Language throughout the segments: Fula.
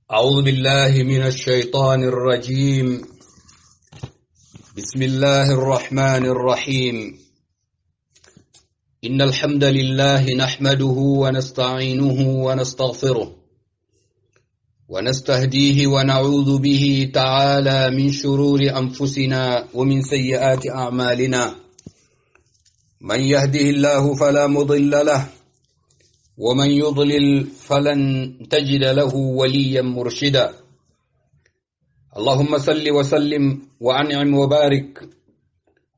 أعوذ بالله من الشيطان الرجيم. بسم الله الرحمن الرحيم. إن الحمد لله نحمده ونستعينه ونستغفره ونستهديه ونعوذ به تعالى من شرور أنفسنا ومن سيئات أعمالنا. من يهده الله فلا مضل له ومن يضلل فلن تجد له وليا مرشدا. اللهم صل وسلم وأنعم وبارك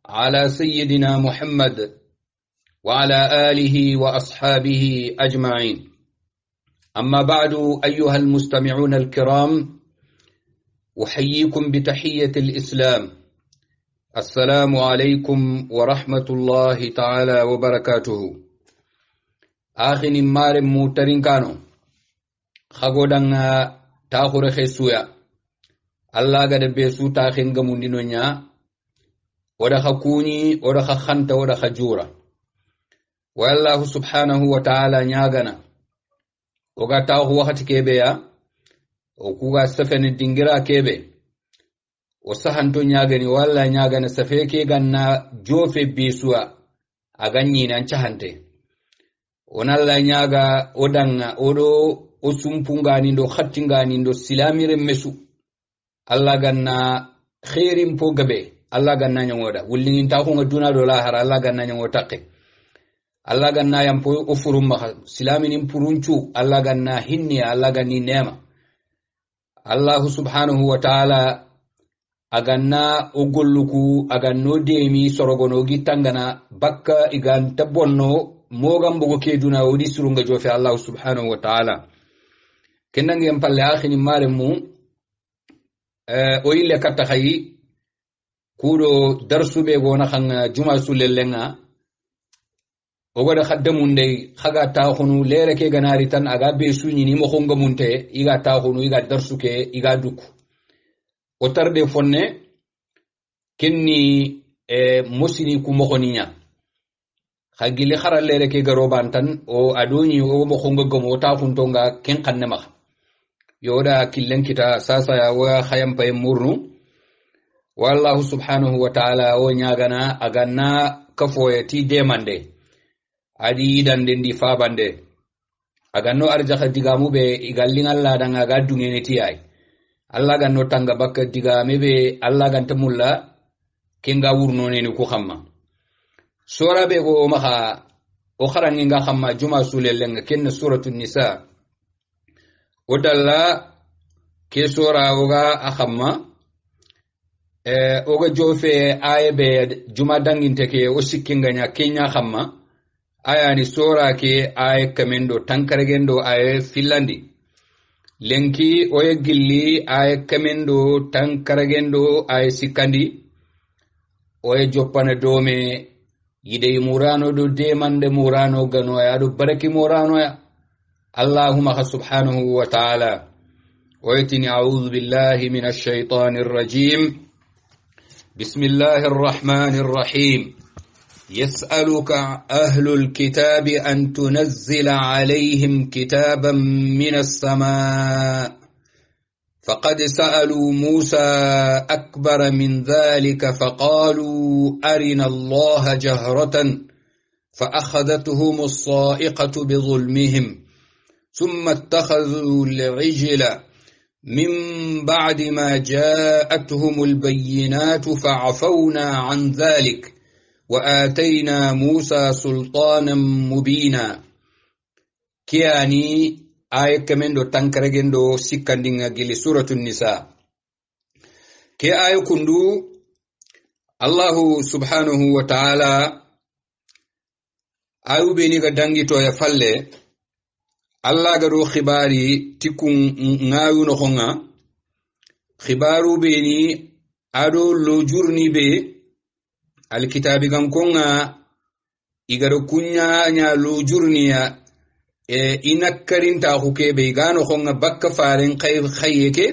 على سيدنا محمد وعلى آله وأصحابه أجمعين. أما بعد أيها المستمعون الكرام، أحييكم بتحية الإسلام. السلام عليكم ورحمة الله تعالى وبركاته. آخر مار موترين كانوا خغودنا تاخر خسويا الله قد بيسو تاخين غموندينو نيا ودا خكوني ودا خخنت ودا خجورا والله سبحانه وتعالى نياغنا وغا تاخو وقت كيبيا وكوغا سفن دينغرا كيبي وسحنتو نياغني والله نياغنا سفيكي غنا جوفي بيسوا أغني نانشهنتي onalla nyaga odanga odo osumpungani ndo khattingani ndo silamire mesu alla ganna khairim po gabe alla ganna nyangoda wulin ta ko ngaduna do lahara alla ganna nyangota ke alla ganna yam po ofurum ma silaminin purunchu alla ganna hinni alla ganni nema. Allah subhanahu wa ta'ala aganna ogolluku aganno demi sorogono gitangana bakka igan tabonno mogam bogo keduna wodi surunga jofe Allah subhanahu wa ta'ala kenangi en palle akhini mare mu o ille katta khayi kudo darsu be gona khanga juma sulellenga o goda khaddamu ndey khaga ta khunu lere ke ganari tan aga be sunyi ni mo khonga munte iga ta khunu iga darsu ke iga duku o tarde fonne kenni musini ku mo khoninya khagili kharallere ke garobantan o adoni o mo khonga gomo ta khuntonga ken kannema yoda killen kita sasa ya wa khayam pay murnu wallahu subhanahu wa ta'ala o nyagana aganna kafoyati demande adi dande ndi fabande aganno arjaha digamu be igallin Allah danga gadungene tiyai Allah ganno tanga bakka digame be Allah ganta mulla kenga wurno ne ku khamma sura be go maha o kharangi nga khamma juma sulellenga ken suratul nisa odalla ke sura oga akhamma oga jofe aybe juma danginte ke o sikkinga nya kenya khamma aya ni sura ke ay kamendo tankaragendo ay filandi lenki oye gilli ay kamendo tankaragendo ay sikandi oye joppana dome yide murano do demande murano gano ya do baraki murano ya Allahumma subhanahu wa ta'ala ويتني أعوذ بالله من الشيطان الرجيم. بسم الله الرحمن الرحيم. يسألك أهل الكتاب أن تنزل عليهم كتابا من السماء فقد سألوا موسى أكبر من ذلك فقالوا أرنا الله جهرة فأخذتهم الصائقة بظلمهم ثم اتخذوا العجل من بعد ما جاءتهم البينات فعفونا عن ذلك وآتينا موسى سلطانا مبينا. كياني آية كمن دو تنكرغن دو سيكاندينغا جيلي سورة النساء كي آية كندو الله سبحانه وتعالى آيو بينيغا دانجي تو يفالي الله غرو خباري تكون نايو نخونغا خبارو بيني أدو لوجورني بي الكتاب غنكونغا إغارو كنيا نيا لوجورنيا inakkarinta hukebe gano khonga bakka faren khayeke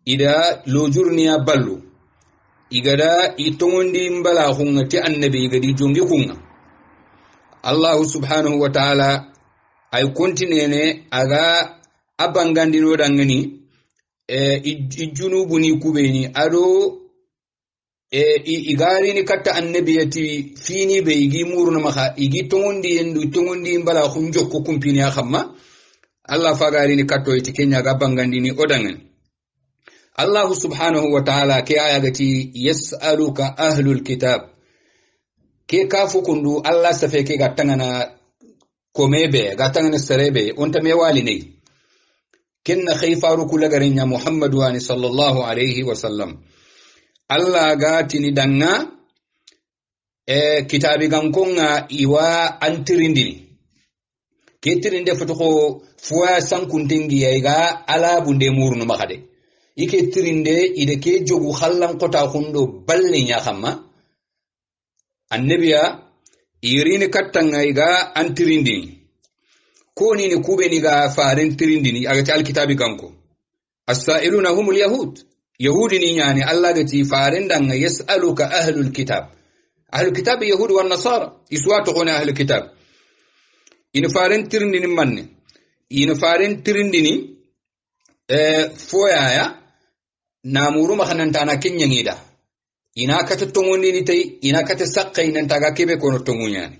ida lojurniya ballu igada itongondi mbala khonga ti annabi igadi jongi kunga Allah subhanahu wa ta'ala ay kontinene aga abangandino dangani ijunubuni kubeni ado igarini katta annabiyati fini be igi muruna maka igi tongondi mbala khunjokko kumpini akhamma Allah fagarini katto iti kenya ga bangandini odangan Allah subhanahu wa ta'ala ke ayagati yas'aluka ahlul kitab ke kafu kundu Allah safe ke gatangana komebe gatangana serebe onta me walinai kenna khayfaru kulagarinya Muhammadu wa sallallahu alayhi wa sallam Allah gatini danga kitabi gankonga iwa antirindini ketirinde foto fuwa sankuntengi yaiga ala bunde murnu makade ike tirinde ide ke jogu khallan kota hundo balle nya khamma annabiya irini kattanga iga antirindini koni ni kubeni ga farin tirindini agati alkitabi ganko as-sa'iluna humul yahud yahudi ni yani Allah gati farin danga yas'aluka ahlul kitab yahud wan nasara iswatu qona ahlul kitab in farin tirindini manne in farin tirindini foyaya namuru makhananta na kinyangida ina kata tongondi ni tay ina kata saqqay nan taga kebe kono tongunyani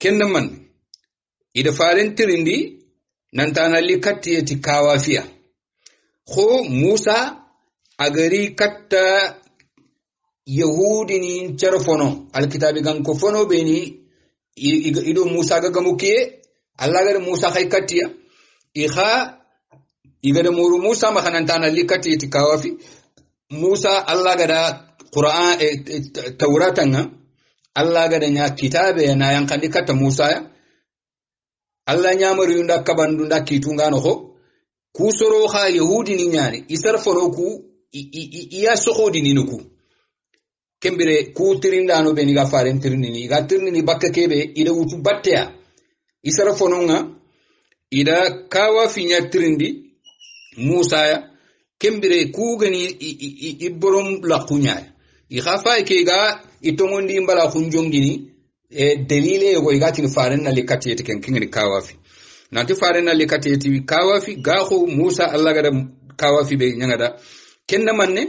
kennan man ida farin tirindi nan tana likatti yati kawafiya kho Musa agari katta yahudi ni charfono alkitabi ganko fono beni ido Musa gagamuke Allah gar Musa khay kattiya igada muru Musa makhanantana likati itikawafi Musa Allah gada Qur'an Tawratanga Allah gada nya kitabe na yankandi kata Musa ya Allah nyamaru yunda kabandunda kitungano ho kusoro kha yahudi ni nyani isarforo ku iya sokhodi ni nuku kembere ku tirindano be ni ga faren tirindini ga tirindini bakka kebe ida wutu batteya isarfononga ida kawafi nya tirindi Musa ya kembere ku gani iborom la kunya I khafa ke ga itongondi mbala khunjongini delile go igati faren na likati etiken kingri kawafi nanti faren na likati eti kawafi gahu Musa Allah gada kawafi be nyangada kenna manne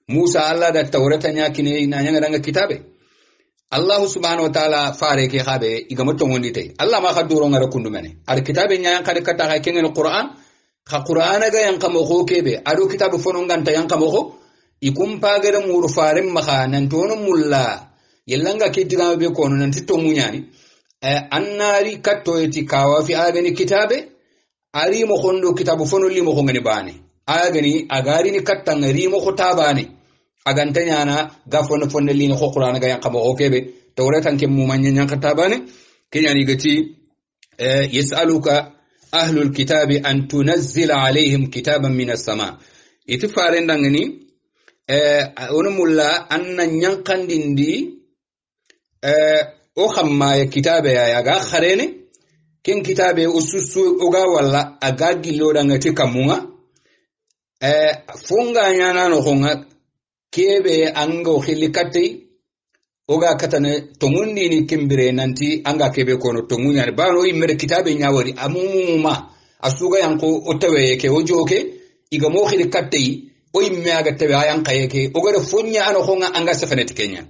Musa Allah da tawrata nyakine na nyangada nga kitabe Allah subhanahu wa ta'ala fare ke khabe igama tongondi tay Allah ma khaduro ngara kundu mene ar kitabe nyang kade kata ha kengen Qur'an kha Qur'an ga yang kamo ko kebe ado kitabe fono nganta yang kamo ko ikum pagere muru faren makha nan tono mulla yellanga kidira be kono nan titto munyani annari katto eti kawafi agani kitabe ari mo khondo kitabu fono limo ko ngani bane agani agari ni katta ngari mo khotabane agantanya na gafono fonne lino ko qur'an ga yakamo okebe tawratan kem mu manya nyan katabane kenyani gati yasaluka ahlul kitabi an tunazzila alaihim kitaban minas sama itifaren dangani onu mulla anna nyankandindi o khamma ya kitabe ya ga kharene ken kitabe ususu oga walla aga gillo ngati kamunga funga nyana no honga kebe ango khilikati oga katane tongundi ni kimbire nanti anga kebe kono tongunya ni bano imere kitabe nyawari amumuma asuga yanko otawe ke ojoke iga mo khilikati o imme aga tabe ayan kayeke oga funya ano honga anga safaneti kenya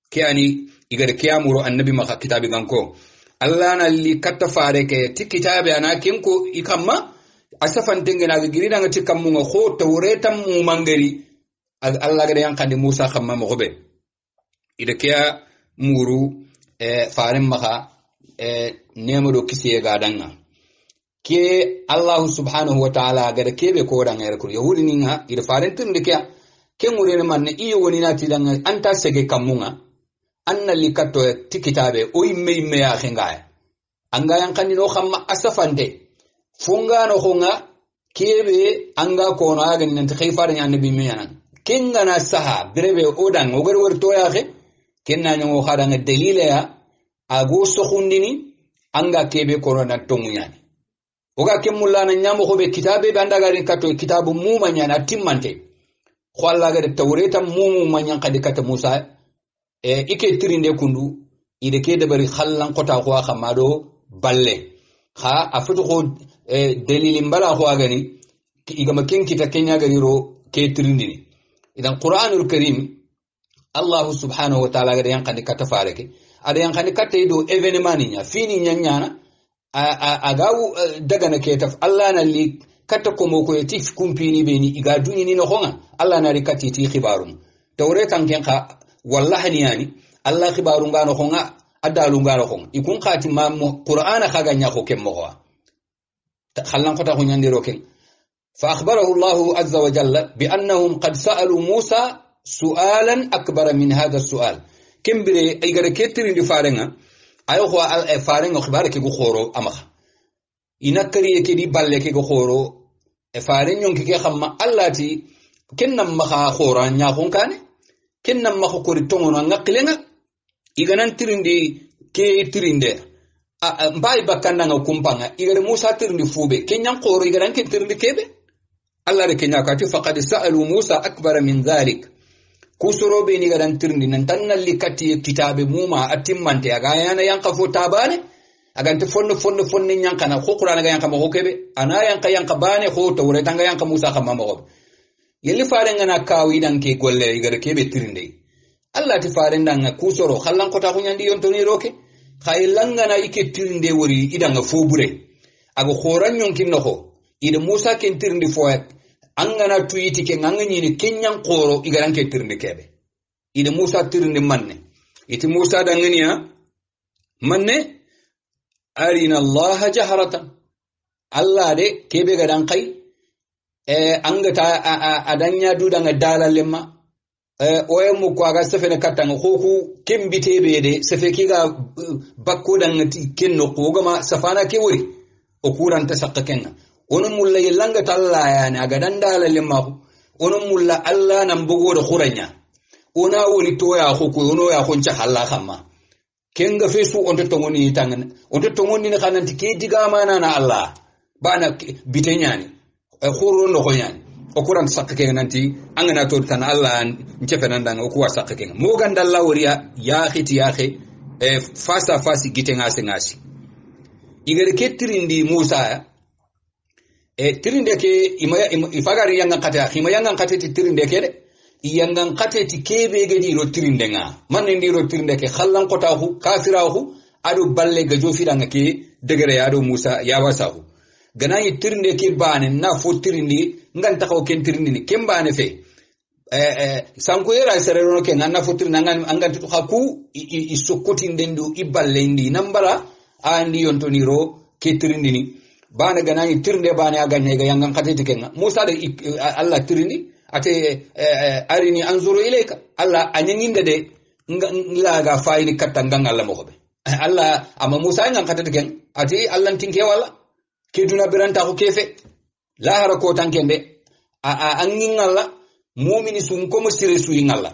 kiani igare kiyamuro annabi maka kitabi ganko Allah na li katta fare ke ti kitabe ana kinko ikamma asafan tengena girida ngati kamunga kho tawretam mu mangari Allah gade yankande Musa khamma mo gobe ida kiya muru faren maka nemado kisiye ga danga ke Allah subhanahu wa ta'ala gade kebe ko danga yarku yahudi ninga ida faren tunde kiya ke murene manne iyo woni nati danga anta sege kamunga anna likato tikitabe o imme ya khengaya anga yankandi no khamma asafande funga no khonga kebe anga ko no aga nanti khayfar nya annabi miyanan kenga na saha brebe odan ogar wer to ya khe kenna nyo khadanga dalila ya ago sokhundini anga kebe ko na tongunyani oga kemulla na nyamo khobe kitabe banda garin kato kitabu mu manya na timmante khwalla ga tawreta mu manya kadi kata Musa ike tirinde kundu ide ke dabari khallan kota ko khamado balle kha afutu ko dalilin bala ko agani igama ken kita kenya gari ro ke tirindini idan qur'anul karim Allah subhanahu wa ta'ala ga yankani kata fareke ada yankani kata do evenement nya fini nyanyana agawu daga na ke taf Allah na li kata ko moko yati kumpini beni iga duni ni no honga Allah na rikati ti khibarum tawretan ken kha wallahi ni yani Allah khibarum ga no honga adalu ga no honga ikun khati ma qur'ana khaga nya ko kem mo khallan ko ta ko nyandiro ken fa akhbarahu Allah azza wa jalla bi annahum qad sa'alu Musa su'alan akbar min hadha as-su'al kembire ay gara ketiri ndi farenga ayo ko al farenga khibare ke go khoro amaha inakari ke di balle ke go khoro faren yon ke xamma allati kennam maha khora nya khon kane kennam maha ko ri tongono ngaklenga iganan tirindi ke tirinde mbay bakanda nga kumpanga igare Musa tirindi fube kenyan khoro igaran ke tirindi kebe Allah de kenya ka ti faqad sa'alu Musa akbar min dhalik kusoro be ni garan tirndi nan tannal likati kitabe muma atimmante aga yana yanka fo tabane aga nte fonno nyanka na ko qur'ana ga yanka mo kebe ana yanka bane ko tawre tanga yanka Musa kama mo yeli fare ngana kawi dan ke golle igare kebe tirndi Allah ti fare ndanga kusoro khallan ko ta ko nyandi yon toni roke khaylan ngana ike tirnde wori idanga fo bure aga khoran yonkin no ko ida Musa ken tirndi fo angana tuyiti ke ngangani ni kenyan qoro igaran ke tirndi kebe ida Musa tirndi manne iti Musa danganiya manne arina Allah jaharatan Allah de kebe gadan kai angata adanya dudanga dalalemma oyemu ko aga sefene katanga khoku kembitebe de sefe kiga bakko dangati kenno ko gama safana ke wori o kuranta sakka kenna onon mulla yelanga talla yani aga dandala lemma onon mulla Allah nan bugo da khuranya ona woni toya ko ono ya khoncha halla khamma kenga fesu onto tongoni tangan onto tongoni ne kananti ke diga mana na Allah bana bitenyani khuru no khonyani o kuran sakke nanti angana to tan Allah ncepenan danga o kuwa sakke mo gandalla woriya ya khiti ya khe fasa fasi gitenga ngasi igere ketirindi Musa tirinde ke ifagari yangan kata khima yangan kata tirinde ke de yangan kata ti kebe ge di ro tirinde nga man ndi ro tirinde ke khallan kota hu kafirahu adu balle ga jofi danga ke degere adu Musa ya wasahu ganayi tirinde ke bane na fo tirinde ngan takaw ken tirinde ni kembane fe sanko yera serero ke nganna fo tirinde ngan angan tu haku isokoti ndendu iballe ndi nambara andi yontoni ro ke tirinde ni bana ganani tirnde bana aganya ga yangan kateti kenga Musa de Allah tirni ate arini anzuru ilayka Allah anyinginde de ngila ga fayni katanga ngalla mo be Allah ama Musa ngan kateti ken ate Allah tinke wala ke duna biranta ko kefe la hara ko tankende angingalla mu'mini sun ko musire su ingalla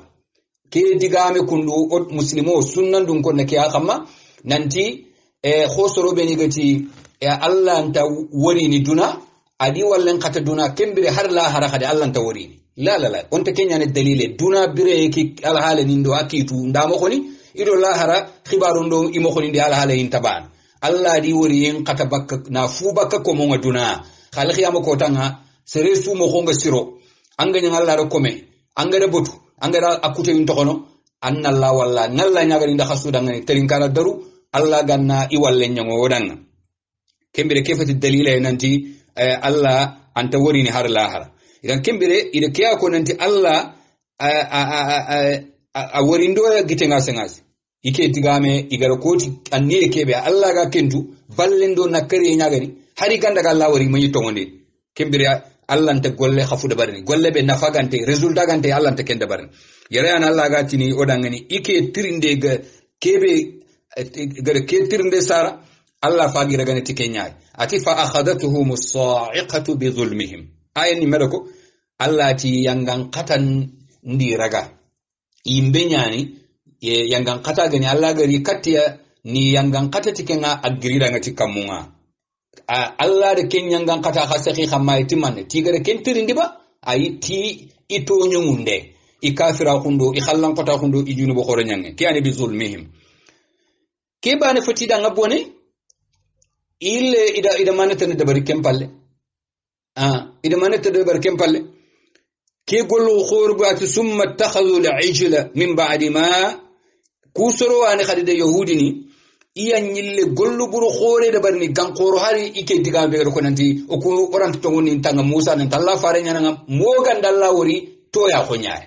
ke digame kundu muslimo sunnan dun ko ne ke akama nanti khosoro be ni gati Allah anta wori ni duna adi wallen kata duna kembire har la hara khade Allah anta wori ni la onta kenya ne dalile duna bire ki al hala ni ndo akitu ndamo khoni ido la hara khibaru ndo imo khoni ndi al hala intaban Allah di wori yin kata bakka na fu bakka ko mo duna khal khiyama ko tanga sere su mo khonga siro anga nyang Allah ro kome anga de botu anga da akute yin tokono anna Allah walla nalla nyaga nda khasu danga ni terinkara daru Allah ganna i wallen nyango wodanga kembire kefati dalila nanti Allah anta wori ni har lahara idan kembire ida kiya ko nanti Allah a wori ndo gitenga sengasi ike digame igara koti anniye kebe Allah ga kentu ballendo nakari nyagani hari ganda ga Allah wori manyi tongonde kembire Allah anta golle khafu da barni golle be nafagante resultat gante Allah anta kende barni yare an Allah ga tini odangani ike tirinde ga kebe gara ke tirinde sara Allah fagira gane tikenyai ati fa akhadatuhum as-sa'iqatu bi zulmihim ayni medako Allah ti yangan katan ndi raga imbe nyani yangan kata gani Allah gari katiya ni yangan kata tikenga agrira ngati kamunga Allah de ken yangan kata khasaki khamai timane tigare ken tirindi ba ay ti ito nyunde ikafira khundo ikhallan kota khundo ijunu bo khoro nyange ki ani bi zulmihim ke bane fati da ngabone ille ida manata ne dabari kempalle ida manata de dabari kempalle ke gollu khurbat summa takhadhu al-ijla min ba'di ma kusoro wani khadide yahudini iya nyille gollu buru khore dabari ni gankoro hari ike digambe ko nanti o ko orant to ngoni tanga Musa nan talla fare nyana mo gandalla wori to ya ko nyaay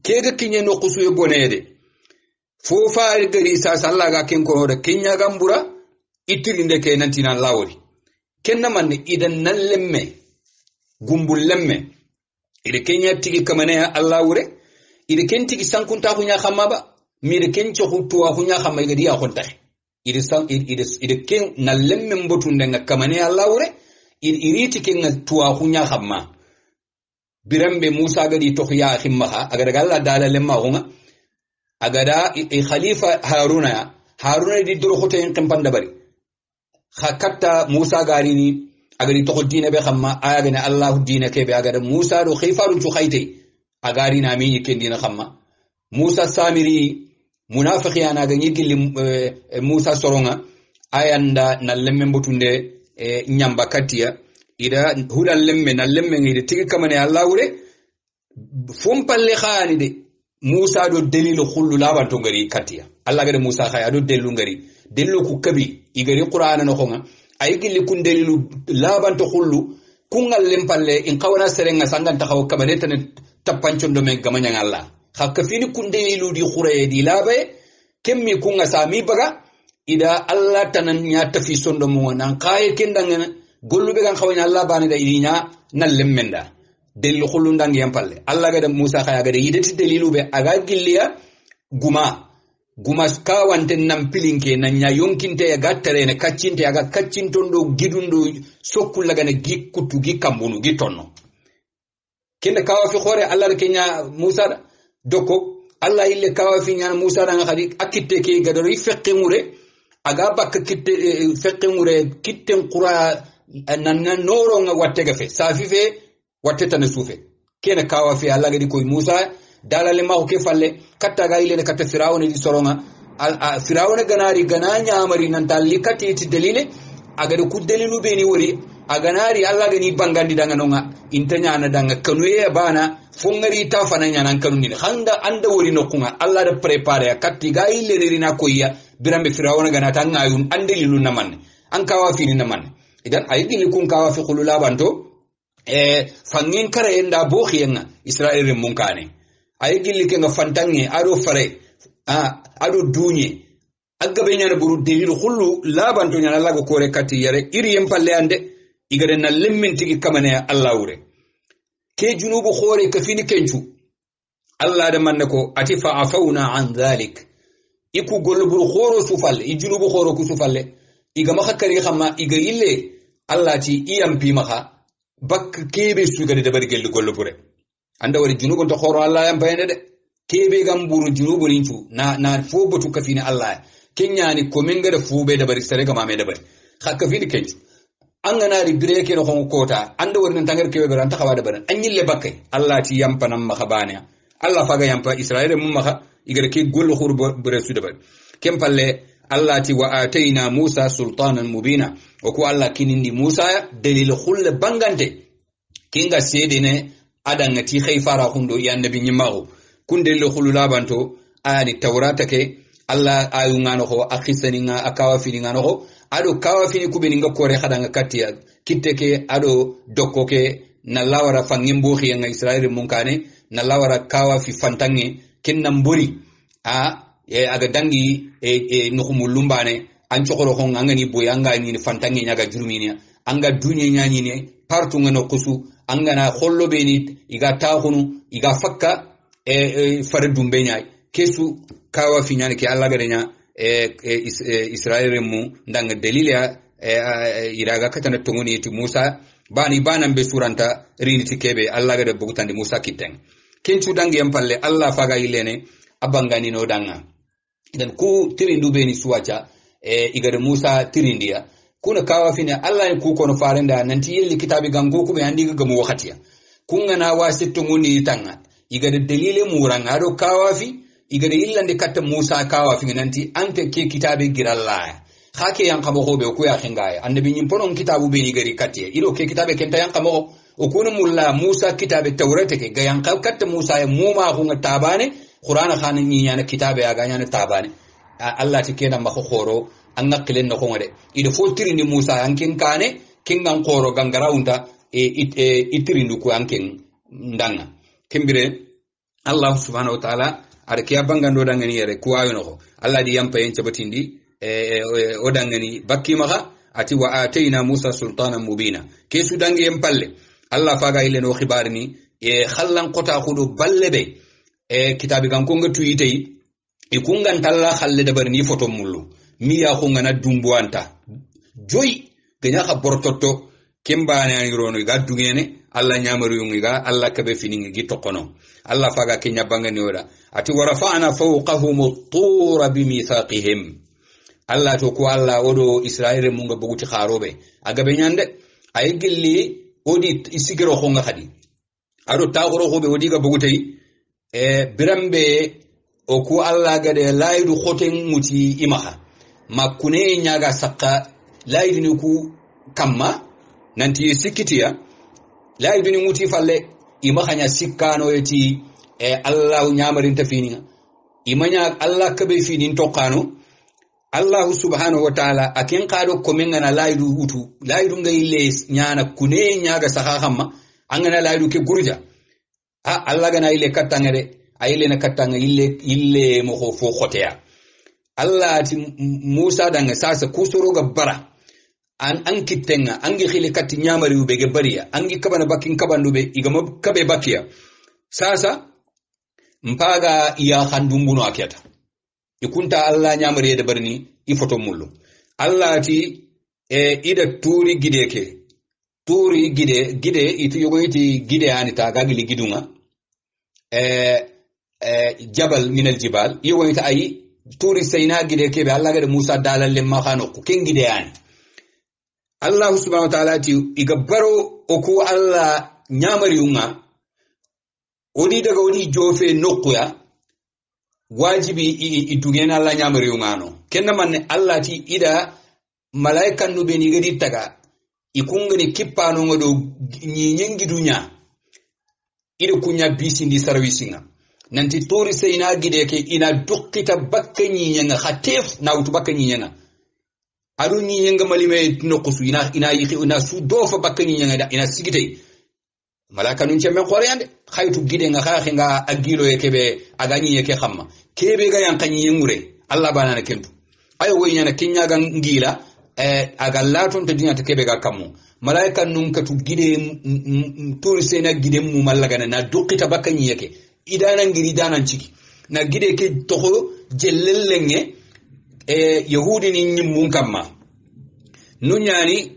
kega kinye no kusu e bonede fo faari gari sa Allah ga ken ko da kinya gambura itirinde ke nanti nan lawori kenna man idan nan lemme gumbul lemme ide kenya tigi kamane Allah wure ide ken tigi sankunta kunya xamma ba mi de ken ci xutuwa kunya xamma ga diya xonta ide ken nan lemme mbotunde nga kamane Allah wure iriti ken tuwa kunya xamma birambe Musa gadi to ya khimma aga daga Allah dala lemma hunga aga da khalifa haruna di duro khote en kampanda bari khakatta Musa gari ni aga di to dina be khamma aga na Allah dina ke be aga da Musa do khifarun chu khayte agari na mi ken dina khamma Musa samiri munafiqiyana ga nyigili Musa soronga ayanda na lemme mbotunde nyamba katiya ida hulal lemme na lemme ngide tigi kamane Allah wure fompalle khani de Musa do delilu khullu laban to ngari katiya Allah gade Musa khaya do delu ngari delu ku kabi igari qur'ana no khonga ay gilli kun delilu laban to khullu kungal lempalle in qawana serenga sangan takhaw kamane tan tapancon do men gamanya Allah hakka fini kun delilu di khuraye di labe kemmi kunga sami baga ida Allah tanan nya tafi sondo mo nan qaye kendanga gollu be gan xawni Allah bani da irinya nan lemmenda delu khullu ndang yampalle Allah ga da Musa khaya ga da yideti delilu be aga gilliya guma ka wante nan pilinke nan nya yonkinte ya gattere ne kaccinte aga kaccintondo gidundo sokku laga ne gikkutu gikambunu gitonno kende kawa fi khore Allah kenya Musa doko Allah ille kawa fi nya Musa da ngadi akitte ke ga do fekke mure aga bakka kitte fekke mure kitten qura nan noro nga wattega fe safi fe watteta na sufe kene kawa fi Allah gadi koy Musa dalale ma ko ke falle katta ga ile ne katta firawna di soronga firawna ganari gananya amari nan dalli katti ti dalile aga de ku dalilu be ni wori aganari Allah gani bangandi danga nonga intanya na danga kanuye bana fongari ta fananya nan kanuni handa anda wori nokunga Allah da prepare katti ga ile rina koyya birambe firawna ganata ngayun andelilu naman an kawa fi ni naman idan ayigili kun kawa fi khulula banto fangin kare enda bokhiyenga Israel munkane ayigili ke nga fantange ado fare ado dunye agabe nyana buru delilu khullu labanto nyana lago kore kati yare iri yempalle ande igare na lemmin tigi kamane Allah wure ke junubu khore ka fini kencu Allah da manne ko ati fa afawna an dhalik iku gollu buru khoro sufalle i junubu khoro ku sufalle iga maka kari xamma iga ille Allah ti iyampi maka bak kebe su ga de bari gelli gollo bure anda wari junubu to khoro Allah yam bayne de kebe gam buru junubu rinchu na fo botu kafini Allah kenyani ko menga de fube de bari sere ga mame de bari hakka fini kenchu angana ri breke no kon kota anda wari nan tangar kebe ran takhawa de bari anyille bakke Allah ti yampa nam maka bane Allah faga yampa Israel mum maka igare ke gollo khuru bure su de bari kempalle Allah ti wa ataina Musa sultanan mubina wa ku Allah kinindi Musa dalil khulle bangante kinga sedene adanga ti khayfara hundo ya nabi nyimago kun dalil khulu labanto ani tawrata ke Allah ayungano ho akhisani nga akawa fini ngano ho ado kawa fini kubeni nga kore khadanga katia kiteke ado dokko ke na lawara fangimbo khiya Israel munkane na lawara kawa fi fantange kinna mburi aga dangi nukumu lumbane an chokoro hon angani boyanga ni fantangi nyaga jurumini anga dunye nyani ne partu ngano kusu angana hollo beni iga taahunu iga fakka faradum benyay kesu kawa fi nyani ke Allah gadenya Israel mu ndanga dalila iraga katana tongoni ti Musa bani banambe suranta rini tikebe Allah gade bugutandi Musa kiteng kenchu dangi yampalle Allah faga ilene abangani no danga idan ku tirindu beni suwacha igade Musa tirindia kuna kawa fine Allah ku kono farenda nanti yelli kitabi gango ku be andi gamu wakatiya kunga na wasitto ngoni tanga igade dalile muranga do kawa fi igade illande katta Musa kawa fi nanti ante ke kitabe giralla khake yang kamo hobe ku ya khingaye annabi nyim ponon kitabu be ni gari katiye ido ke kitabe kenta yang kamo o kunu mulla Musa kitabe tawrata ke ga yang katta Musa ya muma hunga tabane qur'ana khanin ni yana kitabe ya ga yana tabane Allah ti kenan ma khoro an ngaklen no ngode ido fotiri ni Musa ankin kane kingan qoro gangaraunda itirindu ko ankin ndanga kembire Allah subhanahu wa ta'ala ada kiya bangando dangani yere ko ayono ko Allah di yampa en cabatindi o dangani bakki maga ati wa atayna Musa sultanan mubina ke su dangi en palle Allah faga ile no khibarni khallan qota khudu ballebe kitabi kan ko ngatu yitei ikungan talla khalle da barni foto mullu miya ko ngana dumbuanta joy ganya ka bortotto kembane ani rono ga dungene Allah nyamaru yungiga Allah kabe finingi gitokono Allah faga kenya bangani ora ati warafa'na fawqahum at-tur bimithaqihim Allah to ko Allah odo Israel munga buguti kharobe agabe nyande ay gilli odi isigiro khonga khadi ado tagoro khobe odi ga bugutay birambe o ko Allah gade laydu khoten muti imaha makune nyaga sakka laydu ni ku kamma nanti sikitiya laydu ni muti falle imaha nya sikkano yeti Allah nyamarin tafini imanya Allah kabe fini tokano Allah subhanahu wa ta'ala akin qado ko men ngana laydu utu laydu ngay les nyana kune nyaga saka hamma angana laydu ke gurja Allah gana ile katangere ayile na katanga ille mo fo khoteya Allah ti Musa danga sasa kusoro ga bara an kitenga angi khile kat nyamari ube ge bariya angi kabana bakin kabandu be igama kabe bakiya sasa mpaga iya khandumbuno aketa ikunta Allah nyamari de barni ifoto mullu Allah ti ida turi gideke turi gide itu yogo iti gide anita gagili gidunga jabal min al jibal yogo ita ayi turi sayna gideke be Allah gade Musa dalal lemma khano ko ken gide an Allah subhanahu wa ta'ala ti igabbaro oku Allah nyamari unga odi daga odi jofe nokkuya wajibi idugena Allah nyamari ungano kenna manne Allah ti ida malaikan no beni gadi taga ikungani kippano ngodo nyinyengi dunya ida kunya bisindi servicinga nanti tori sayna gideke ina dukkita bakka nyinyenga khatef na utu bakka nyinyenga adu nyinyenga malime nokusu ina yiki ina su dofa bakka nyinyenga ina sigite malaka nun chemme khoreyande khaytu gidenga khaxinga agilo yekebe agani yeke khamma kebe ga yankanyi yengure Allah banana kentu ayo woyana kenya ga ngila aga laton to dinya kebe ga kammu malaika nun katu gide turi sena gide mu mallaga na dukkita bakkanyi yeke idana ngiri danan ciki na gide ke toho jellellenge yahudi ni nyimmun kamma nunyani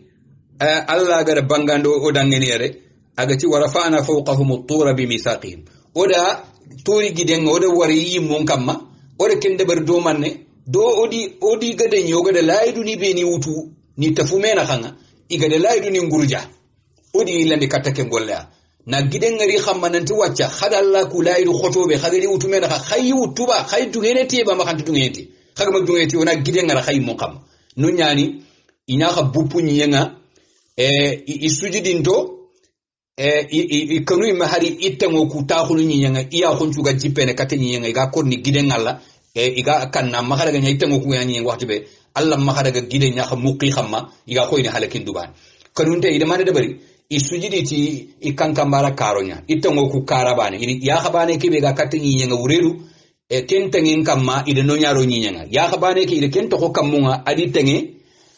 Allah ga bangando o dangeni yare agati warafa'na fawqahum at-tur bimithaqihim oda tori giden oda wari mun kamma oda kende bar do manne do odi gaden yoga da laydu ni beni wutu ni tafumena khanga igade laydu ni ngurja odi lande katake golla na giden ngari khamma nanti wacca khada Allah ku laydu khotobe khagari wutu mena khayi wutuba khayi dungene teba ma khanti dungene khaga ma dungene ona giden ngara khayi mun kam nunyani ina kha bupu nyenga isujidinto kanu ima hari itengo kutakhulu nyinyanga iya khunchuga jipene kate nyinyanga iga korni giden Allah iga kanna makaraga nya itengo ku ya nyinyanga watibe Allah makaraga giden nya khamuqi khamma iga khoyni halakin duban kanunte ida mane de bari isujidi ti ikanka mara karonya itengo ku karabane ya khabane kibe ga kate nyinyanga wureru kentengin kamma ida no nyaro nyinyanga ya khabane ki ida kento ko kammunga adi tenge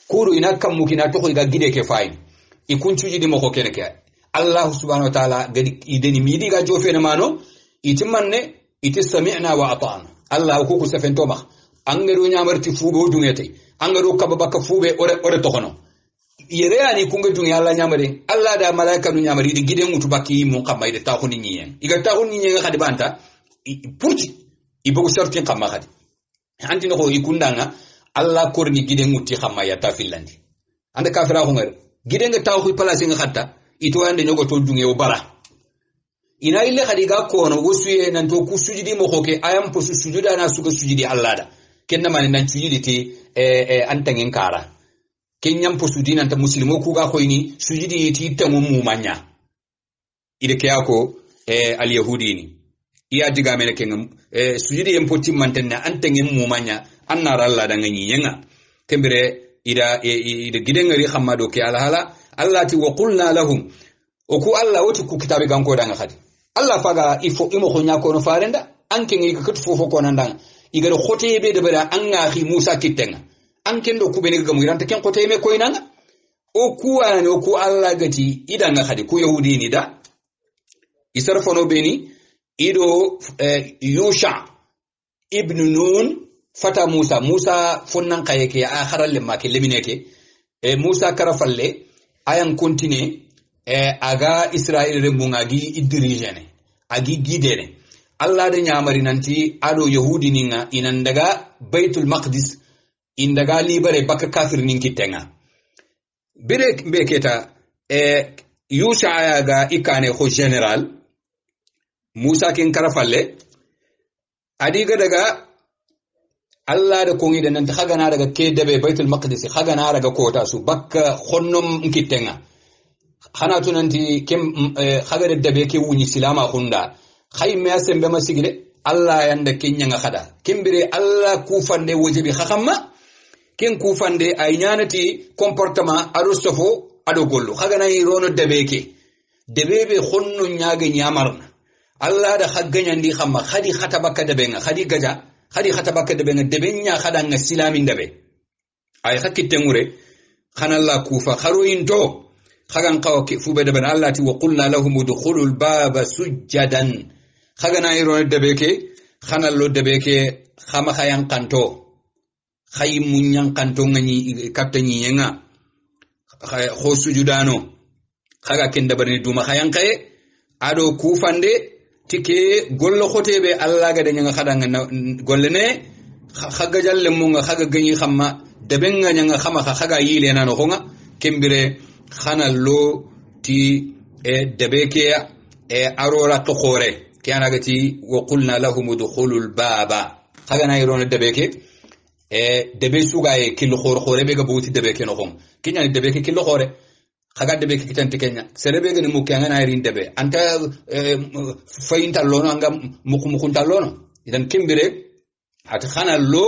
kuru ina kammuki na to ko iga gide ke fayin ikunchuji di moko keneke Allah subhanahu wa ta'ala gadi ideni midi ga jofena mano itimanne iti sami'na wa ata'na Allah ko ku safento ma angaro nyamarti fubo dungete angaro kabaka fube ore tokono yere ani kunga dungi Allah nyamare Allah da malaika nu nyamari di giden mutu bakki mun kamma ide ta khoni nyen iga ta khoni nyen khadi banta purti ibogo sarti kamma khadi anti no ko ikundanga Allah korni giden muti kamma ya ta filandi anda kafira ko ngar giden ga ta khu place nga khatta ito ande nyogo to dunge o bara ina ile khadiga ko no wosuye nan to ku sujudi mo khoke ayam po sujuda na suga sujudi Allah da kenna man nan sujudi te antangen kara kenyam po sudina anta muslimo ku ga koyni sujudi ti tamu mumanya ide kiyako al yahudini iya diga mena kengam sujudi yem poti mantenna antangen mumanya annara Allah da ngani yenga kembere ida gidengari khamado ke alhala Allah ti wa qulna lahum oku Allah woti ku kitabe ganko da ngati Allah faga ifo imo ko nyako no farenda anke ngi ko fofo ko nandanga igaro khote be de bara angahi Musa kitenga anken do kubene gamu iranta ken khote me ko inanga oku an oku Allah gati idanga khadi ku yahudi ni da isarfono beni ido Yusha ibn Nun fata Musa fonnan kayeke akharal lemma ke lemineke Musa karafalle ayan continue aga Israel remunga gi dirigene agi gidene Allah da nyamari nanti ado yahudi ninga inandaga Baitul Maqdis indaga libere baka kafir ninki tenga bere beketa Yusha ayaga ikane ko general Musa ken karafalle adiga daga Allah da kongi da nan ta khagana daga ke dabe Baitul Maqdis khagana daga kota su bakka khonnom nkitenga khana tunanti kem khagare dabe ke wuni silama khunda khayme asembe masigile Allah yanda kenya nga khada kembere Allah kufande wojebi khakamma ken kufande ay nyanati comportement arostofo ado gollu khagana yirono dabe ke debebe khonno nyaage nyamarna Allah da khagganya ndi khamma khadi khatabaka dabe nga khadi gaja khadi khatabaka dabe nga dabe nya khada nga silamin dabe ay khakite ngure khana Allah kufa kharoyinto khagan qawke fube dabe Allah ti wa qulna lahum udkhulul baba sujadan khagana yiro dabe ke khana lo dabe ke khama khayan kanto khay munyan kanto ngani kaptani yenga kho sujudano khaga ken dabarni duma khayan kay ado kufande tike gollo khotebe Allah ga danya khadanga golle ne khaga jalle munga khaga ganyi khamma debenga nyanga khama khaga yile nano khonga kembire khana lo ti debeke arora to khore kana gati wa qulna lahum udkhulul baba khaga na yirona debeke debe suga kilo khore be ga buti debeke no khom kinya debeke kilo khore khaga debe ke kitante kenya serebe gani mukanga na irin debe anta fayinta lono anga mukunta lono idan kimbire hat khana lo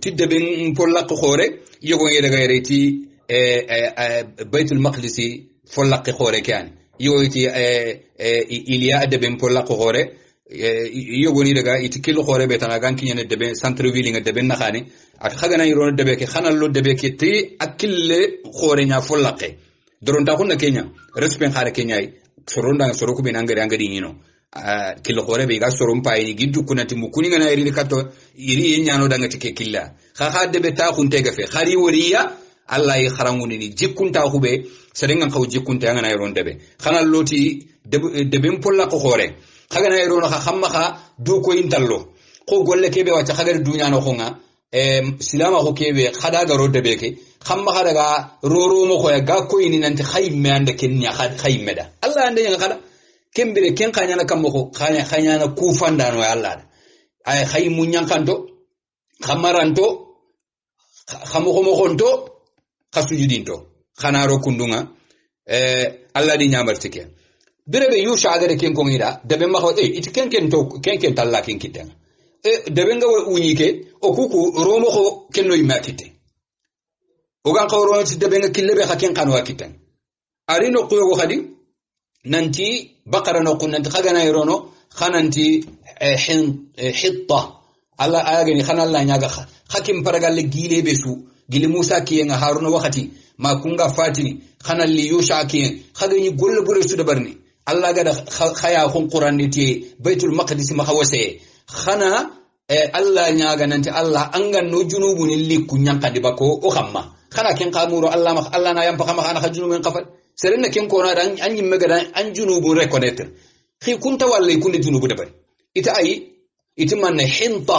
tidebe polla ko khore yogo ngede ga reti Baitul Maqdis folla ko khore kan yoyti iliya debe polla ko khore yogo ni daga itikilo khore be tanaga kinyane debe centre ville nga debe na khani at khaga na yiro debe ke khana lo debe ke ti akille khore nya folla ke doronta kunna Kenya respect khare Kenya soronda soroku be nangari angadi nino kilo khore be ga soron pay giddu kunati mukuni ngana iri kato iri nyano danga tike killa kha de be ta kunte gafe khari woriya Allah yi kharanguni ni jikunta khube serenga khaw jikunta ngana yiron debe khana loti debe polla ko khore khaga na yiron kha khamma kha du ko intallo ko golle kebe wacce khagar dunya no khonga silama ko kebe khada garo debe ke khamma khada ga roro mo ko ga ko ini nanti khayme ande kenya khayme da Allah ande nga khada kembere ken khanya na kammo ko khanya na kufanda no Allah ay khaymu nyankanto khamaranto khamo ko mo konto khasujudinto khanaro kundunga Allah di nyamar tike birebe Yusha agare ken ko ngira debe ma ko it ken to ken talla ken kitten debe nga wunyike okuku romo ko ken no imakite ogan qawro ti debe nga killebe khaken kanwa kitten arino ko go khadi nanti baqara no kunanti khagana irono khananti hitta alla agani khanalla nyaga khakim paragal gile besu gile Musa kiyenga Haruna wakati ma kunga fatini khanalli Yusha kiyen khagani golle bure su da barni alla gada khaya khon Qur'an ti Baitul Maqdis ma khawase khana alla nyaga nanti Allah angan no junubun likku nyankandi bako o khamma khana ken qamuro Allah na yam pakama khana khajunubun qafal serena ken ko na dan anyi megada an junubun reconnaître khi kunta walle kunde junubu da bari ita ayi ita man hinta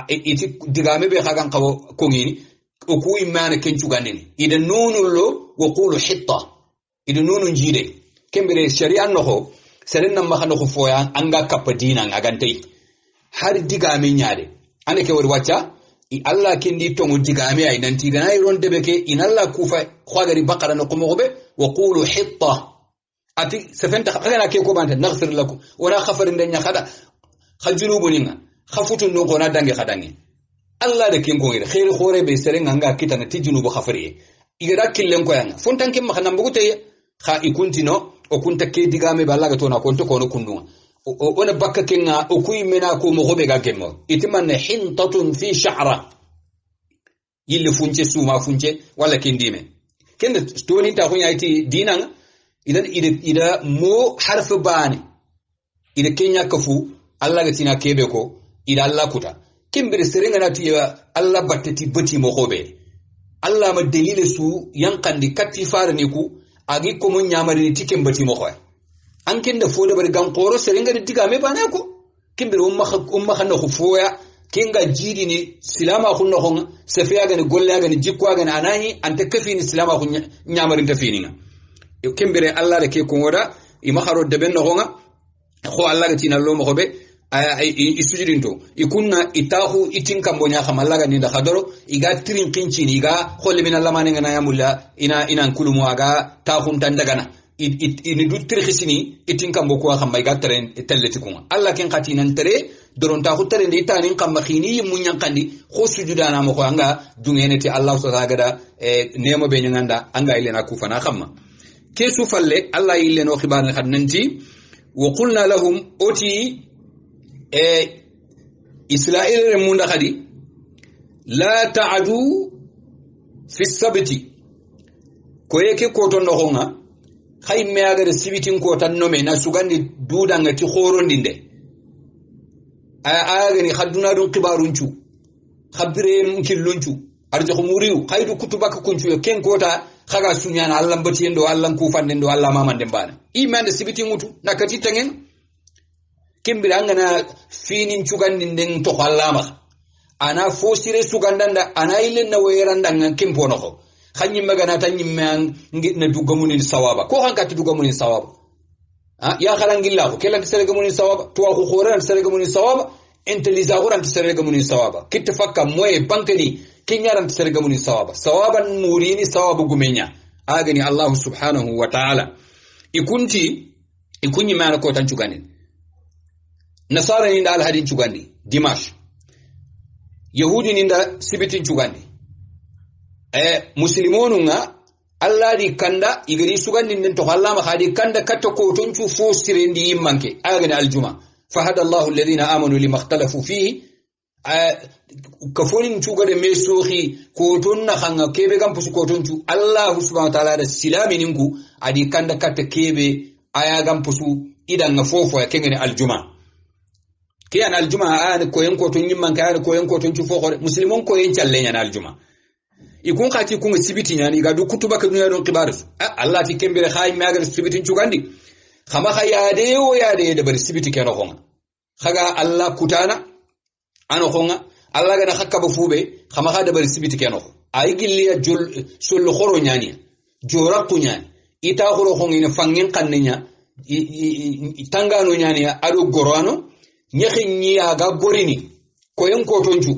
iti digame be khagan qawo ko ngini o ku imana ken cugandini ida nonu lo wa qulu hitta ida nonu jide kembere sharia no ho serena ma khano ko foya anga kapadina ngagantei har digame nyaade ane ke wori wacca Allah kendi tongu digame ay nanti gana iron debeke in Allah kufa khagari baqara no ko mobe wa qulu hitta ati sefenta khagana ke ko banta naghfir lakum wala khafar ndenya khada khajunubu ninga khafutu no ko na dange khadangi Allah de ken ngongire khair khore be serenga nga kitana tijunubu khafari igara killen ko yanga fontanke ma khana mbugute kha ikuntino o kunta ke digame balaga to na ko to ko no kundunga ona bakka kenga o kuy mena ko mo hobe ga kemmo itiman hintatun fi sha'ra yille funce suma funce wala kendime kende stoni ta ko yaiti dinan idan ida mo harf bani ida kenya kafu Allah ga tina kebe ko ida Allah kuta kimbir serenga na tiya Allah battati bati mo hobe Allah ma dalile su yankandi katti farani ku agi ko mun nyamari tikem bati mo hoy an kenda fo da bari gan qoro serenga de diga me bana ko kimbir umma khana khufoya kinga jidi ni silama khunno khonga safiya ga ni golla ga ni jikwa ga ni anani anta kafi ni silama khunya nyamarin tafini nga kimbire Allah da ke ko ngoda ima kharo de ben khonga kho Allah ga tina lo mo khobe isujudinto ikunna itahu itin kambonya khamalla ga ni da khadoro iga tirin kinci ni iga kholle min Allah manenga na yamulla ina kulumu aga ta khun tan daga na ini duttiri khisini itin kambo ko khamba iga teren telleti kuma Allah ken khatinan tere doron ta khutare ndi tanin kamma khini munyan kandi kho sujudana mo ko anga dungeneti Allah subhanahu wa ta'ala nemo be nyanga anga ilena kufana khamma ke su falle Allah ileno khibarna khadnanti wa qulna lahum uti Israel remunda khadi la ta'adu fi sabti ko yake ko ton no honga khay me agare sibitin ko tan no me na sugandi dudanga ti khorondinde agani khaduna dun qibarunchu khabire mkillunchu arjo khumuriu khaydu kutubaka kunchu ken kota khaga sunyana Allah batiyendo Allah kufandendo Allah mamande bana imande sibitin mutu nakati tangen kimbira ngana finin chugandinde to khallama ana fosire sugandanda ana ilen na wayeranda ngan kimpono ko khanyi magana tan nyimman na dugamunin sawaba ko hanka dugamunin sawaba ya kharangilla ko kelan seregamunin sawaba to ko khoran seregamunin sawaba inteliza khoran seregamunin sawaba kitfakka moye bankani kinyaran seregamunin sawaba sawaban murini sawabu gumenya agani Allah subhanahu wa ta'ala ikunyi mana ko tan chugandin nasara ni dal hadin chugandi dimash yahudi ni da sibitin chugandi muslimonu nga Allah di kanda igari sugandi nin to Allah ma hadi kanda katto ko tonchu fo sirendi yimmanke agani aljuma fahada Allahu alladhina amanu limakhtalafu fihi kafonin chugade mesohi ko tonna khanga kebe gam pusu ko tonchu Allah subhanahu wa ta'ala da silami ninku adi kanda katta kebe aya gam pusu idan nga fofo ya kengene aljuma kiyan aljuma an ko yen ko ton yimmanke an ko yen ko tonchu fo ko muslimon ko yen challe nyana aljuma ikun khati kun sibiti nyani ga du kutuba ka duniya don kibaris Allah ti kembere khay magar sibitin chugandi khama khayade o yade de bar sibiti keno khonga khaga Allah kutana ano khonga Allah ga na khakka ba fube khama khada bar sibiti keno ay gilliya jol sol khoro nyani jora kunyani ita khoro khongi ne fangin kannenya tangano nyani ado gorano nyekhinyi aga borini koyen ko tonju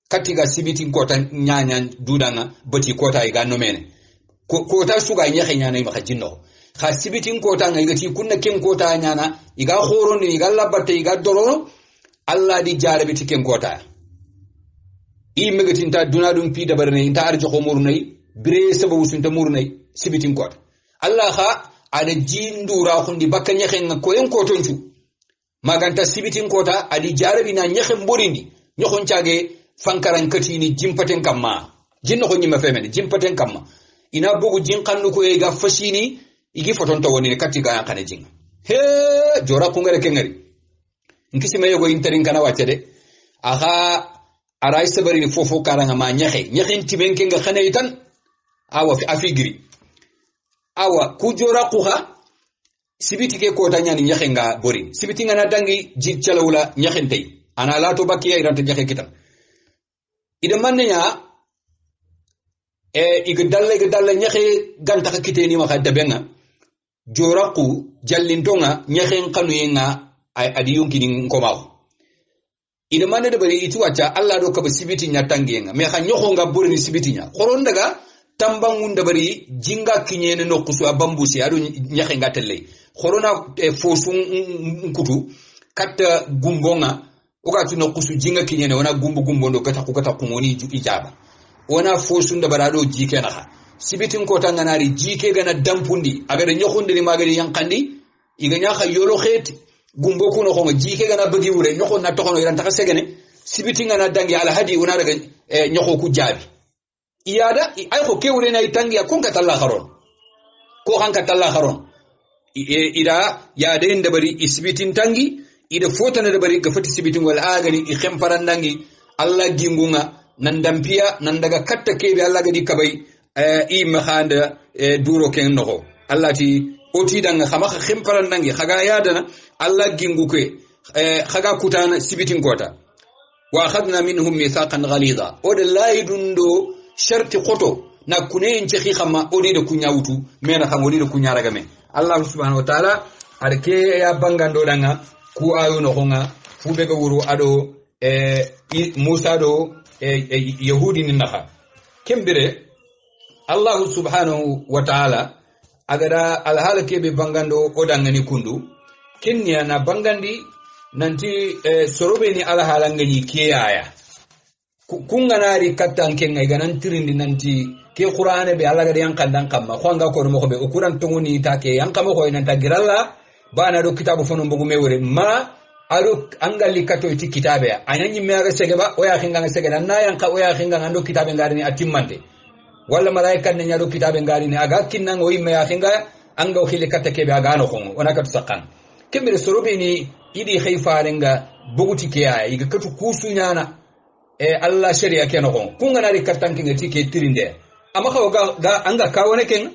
katiga sibitin kota nyanya dudanga bati kota iga no mene kota suga nyekhe nyana ima khajinno kha sibitin kota nga igati kunna ken kota nyana iga khoroni iga labate iga dorono Allah di jarabe tiken kota i megatin ta dunadum pi dabarne inta arjo ko murnay bire sababu sunta murnay sibitin kota Allah kha ada jindura khundi bakka nyekhe nga koyen ko tonju maganta sibitin kota adi jarabi na nyekhe mborindi nyokhon chage fankaran katini jimpaten kamma jinno ko nyima femene jimpaten kamma ina bugu jinkannu ko e ga fashini igi fotonto woni katti ga yakane jinga he jora ko ngare kengari nkisi mayego interin kana wacede aha aray sabari ni fofo karanga ma nyekhe tiben kenga khane itan awa fi afigiri awa ku jora ko ha sibiti ke ko tanyani nyekhe nga bori sibiti ngana dangi jichalawla nyekhe tay ana lato bakiya iranta nyekhe kitan ida mannya igdalle nyekhe ganta ka kiteni ma khadda benga joraku jallintonga nyekhe kanu yenga adi yonkini ngomaw ida mane da bari itu wacha Allah do kaba sibiti nya tangenga me kha nyoko nga borni sibiti nya khoron daga tambangun da bari jinga kinyene no kusu abambusi adu nyakhe ngatelle khorona fosun nkutu katta gumbonga ogatu no kusu jinga kinyene wana gumbo ndo kata kumoni ijaba wana fosun da barado jike na kha sibitin ko tanganari jike gana dampundi aga da nyokundi ni magari yankandi iga nyakha yolo kheti gumbo kuno ko jike gana bagi wure nyoko na tokono iran taka segene sibitin gana dangi ala hadi una daga nyoko ku jabi iyada ay ko kewre na itangi akon ka talla kharon ko hanka talla kharon ida ya de nda bari isbitin tangi ida fotana da bari ga fati sibitin wal agani i khemparan dangi alla gingunga nan dampiya nan daga katta kebe alla gadi kabai i mahanda duro ken noko alla ti oti danga khama khemparan dangi khaga yadana alla ginguke khaga kutana sibitin kota wa akhadna minhum mithaqan ghalidha oda laidundo sharti qoto na kunen ci khama odi de kunyawutu mena xam odi de kunyaraga me Allah subhanahu wa ta'ala arke ya bangando danga ku ayo no honga fube ga wuro ado Musa do yahudi ni naha kembere Allah subhanahu wa ta'ala agada alhalake be bangando odanga ni kundu kenya na bangandi nanti sorobe ni alhalanga ni kiyaya kunganari kattanke ngai ganan tirindi nanti ke qur'ane be Allah ga yankandan kamma khwanga ko mo be ukuran tongoni take yankama ko nanta giralla bana do kitabu fono mbugu mewre ma ado angali kato iti kitabe anyanyi meaga segeba oya khinga segeda na yanka oya khinga ando kitabe ngari ni atimmante wala malaika ne nyado kitabe ngari ni aga kinna ngoy meya khinga anga khile katake be aga no khongo onaka tsakan kembere sorobe ni idi khayfarenga buguti ke ay iga katu kusu nyana Allah sharia ke no khongo kunga nari kattanke ngati ke tirinde amma ko ga anga kawane ken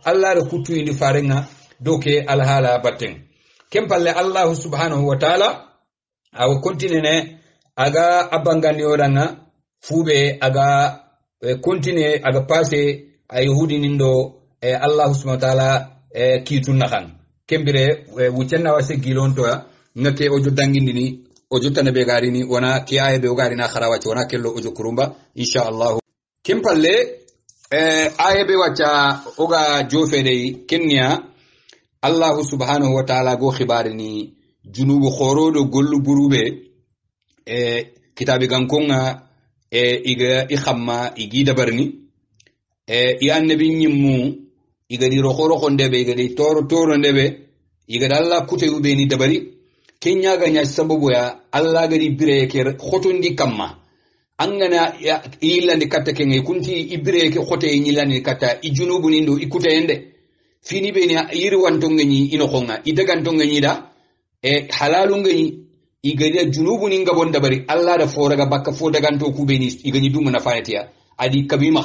Allah da kutu indi farenga doke alhala batten kempalle Allah subhanahu wa ta'ala aw continue aga abangani odanga fube aga continue aga passe ayhudi nindo Allah subhanahu wa ta'ala kitun nakhan kembere wucenna wase gilonto ngake ojo dangindini ojo tanabe garini wana kiaye be garina kharawaci wana kello ojo kurumba insha Allah kempalle ayebe wacha oga jofede kenya Allah subhanahu wa ta'ala go khibarini junubu khorodo gollu burube kitabe gankonga iga ikhamma igi dabarni ya annabi nyimmu iga di rokhoro ndebe iga di toro ndebe iga dalla kuteyube ni dabari kenya ganya sababu ya Allah gadi bire ke khotondi kamma angana ilande katta kenge kunti ibire ke khote nyilani katta ijunubu nindo ikuta yende fini be ni yiri wantonga ni ino khonga idagantonga ni da halalunga ni igade junubu ni ngabon dabari Allah da foraga bakka fo daganto ku be ni igani dumu na fayatiya adi kabima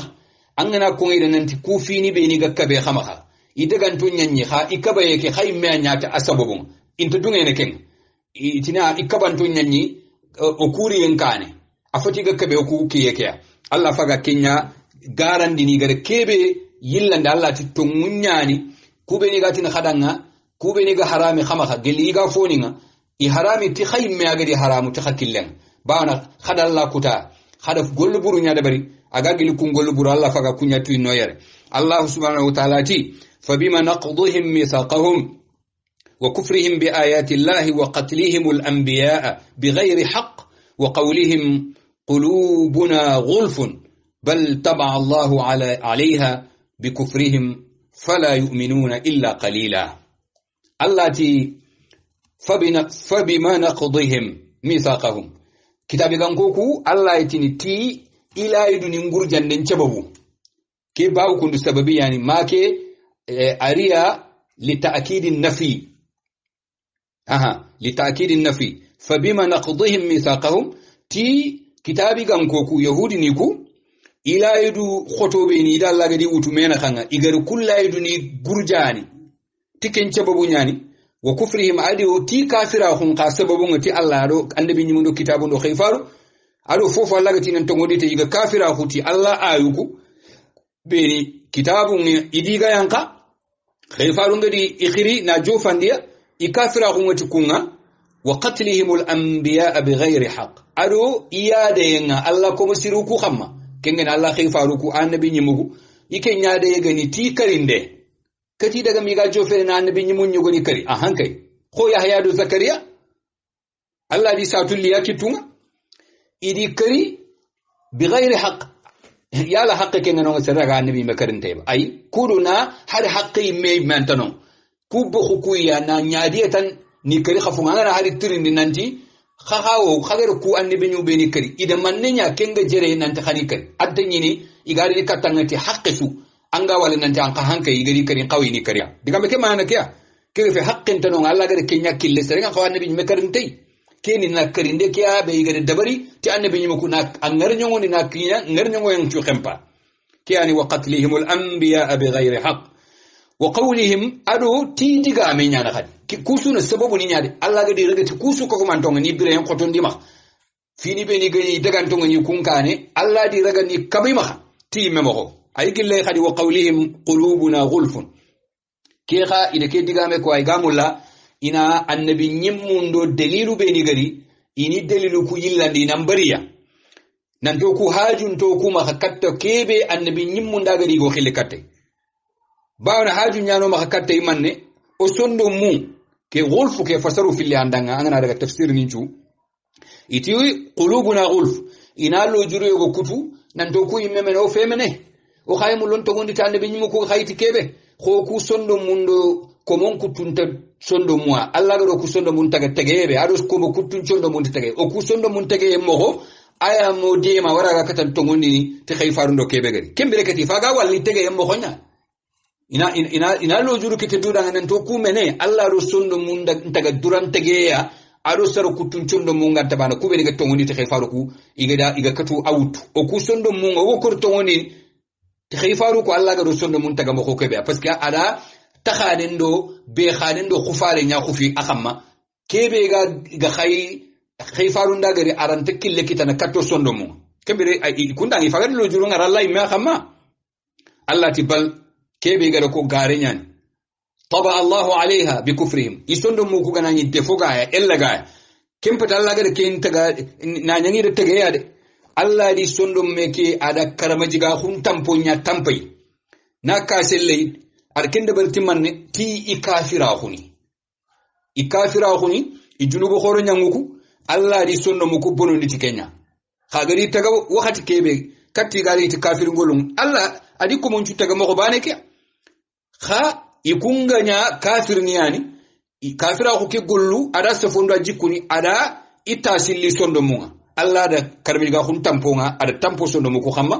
angana ko ngi nanti ku fini be ni gakkabe khamaha idaganto nyanyi ha ikaba yake khayme nyata asababun inta dungene ken itina ikabanto nyanyi okuri yenkane afati gakkabe ku kiyeke Allah faga kenya garandi ni gare kebe yillande Allah ti to munyani kube ni gatina khadanga kube ni ga harami khamaha geli ga foninga i harami ti khayme agadi haramu ti khakillen bana khada Allah kuta khada gollu buru nya dabari aga geli kun gollu buru Allah faga kunya tu noyere Allah subhanahu wa ta'ala ti fabima naqdhihim mithaqahum wa kufrihim bi ayati Allah wa qatlihim al anbiya bighayri haqq wa qawlihim qulubuna ghulfun bal taba Allah عليها بكفرهم فلا يؤمنون إلا قليلا التي فبما نقضهم ميثاقهم كتاب غانكوكو الله يتني تي إلى يدني نغرجان دين سببو كي باو كنت سببي يعني ماكي أريا لتأكيد النفي لتأكيد النفي فبما نقضهم ميثاقهم تي كتاب غانكوكو يهودي نيكو ila yidu khotobe ni dalla gadi utumena khanga igaru kullaidu ni gurjani tiken sababu nyani wa kufrihim adi ti kafira khum ka sababu ngati Allah do annabi nyimundo kitabu ndo khayfaru ado fofo Allah gati nan tongodi te iga kafira khuti Allah ayuku be kitabu ni idiga yanka khayfaru ngadi ikhiri na jofandia ikafira khum ngati kunga wa qatlihimul anbiya bighayri haqq ado iyade nga Allah ko musiru ku khamma kengen Allah khifaru ku annabi nyimugo ike nyaade yegani ti karinde kati daga mi ga jofere na annabi nyimun nyugoni kari a hankay ko yahya do zakariya Allah di satul yakitunga idi kari bighayri haqq yala haqqe kengen no seraga annabi makarinte ba ay kuduna har haqqi me mantano kubo ku ya na nyaadiyatan ni kari khafunga ngana hari tirindi nanti khahawo khagere ku annabi nyube ni kari ida mannenya kenga jere nanti khani kari adda nyini igari katangati haqqisu anga wala nanti an hanka igari kari qawi ni kari diga me ke mana kiya ke fe haqqin tanon Allah gare kenya kille sere nga annabi nyube karintei keni na karinde kiya be igari dabari ti annabi nyube ku na angar nyongoni na kinya ngar nyongo yang tu khempa kiyani wa qatlihimul anbiya bighayri haqq wa qawlihim adu ti diga me nyana khadi kusu na sababu ni nyaade Allah ga di regati kusu ko man tonga ni bire en qoton dima fini be ni gani daga tonga ni kunkane Allah di regani kabima ti memo ay gille khadi wa qawlihim qulubuna ghulfun kiha ide ke diga me ko ay gamulla ina annabi nyimmundo dalilu be ni gari ini dalilu ku yillandi nambariya nan to ku hajun to kuma hakatta kebe annabi nyimmunda gari go khille katte bawna hajun nyano ma hakatta imanne o sondo mu ke gulfu ke fasaru fil andanga angana daga tafsir ninchu iti qulubuna gulf ina lo juro go kutu nan to ku yimme no femene o khaymu lon to gondi tande be nyimu ko khayti kebe ko ku sondo mundo ko mon kutunta sondo muwa Allah ga ku sondo mun taga tegebe ado ko mo kutun sondo mun tege o ku sondo mun tege mo aya mo dema wara ga katan to gondi te khayfaru ndo kebe gari kembere kati faga walli tege mo honya ina lo juru kete duda nan to ku mene Allah ro sondo mun daga durante geya ado saro kutun chondo mun ngata bana ku be ga tongoni te khayfaru ku iga katu out o ku sondo mun o ko tongoni te khayfaru ku Allah ga ro sondo mun taga mo ko kebe parce que ada takhaden do be khaden do khufare nya khufi akhamma kebe ga khayfaru ndagari arante kille kitana katto sondo mun kembere kundangi fagan lo juru ngara Allah ma khamma Allah tibal kebe gara ko gare nyani taba Allahu alaiha bi kufrihim isondo mu ku ganani defoga ya ella ga kempata Allah gara ken taga na nyangi de tege ya de Allah di sondo meke ada karamajiga hun tamponya tampai na ka selle arkende barti manne ti ikafira khuni ijunugo khoro nyanguku Allah di sondo mu ku bono nditi kenya khagari taga wakati kebe katti gari ti kafir ngolum Allah adi ko mon taga mo ko bane ke kha ikunganya kafir ni yani kafira ko ke gollu ada sefondo jikuni ada itasilli sondo mu Allah da karmi ga hun tamponga ada tampo sondo mu ko xamma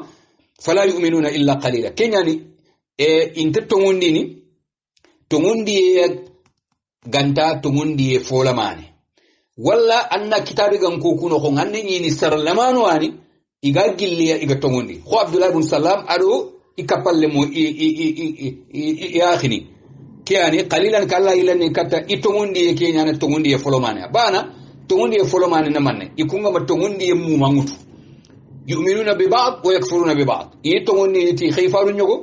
fala yu'minuna illa qalila kenyani inte tongondini ganta tongondi fola mane walla anna kitabi gan ko kuno ko nganne ni sarlamano ani iga gilliya iga tongondi ko Abdullah ibn Salam ado ikapalle mo yakhini kiyani qalilan kala ilani kata itongondi ke nyana tongondi folomane bana tongondi folomane na manne ikunga ma tongondi mu mangutu yu'minuna bi ba'd wa yakfuruna bi ba'd itongondi ti khayfaru nyogo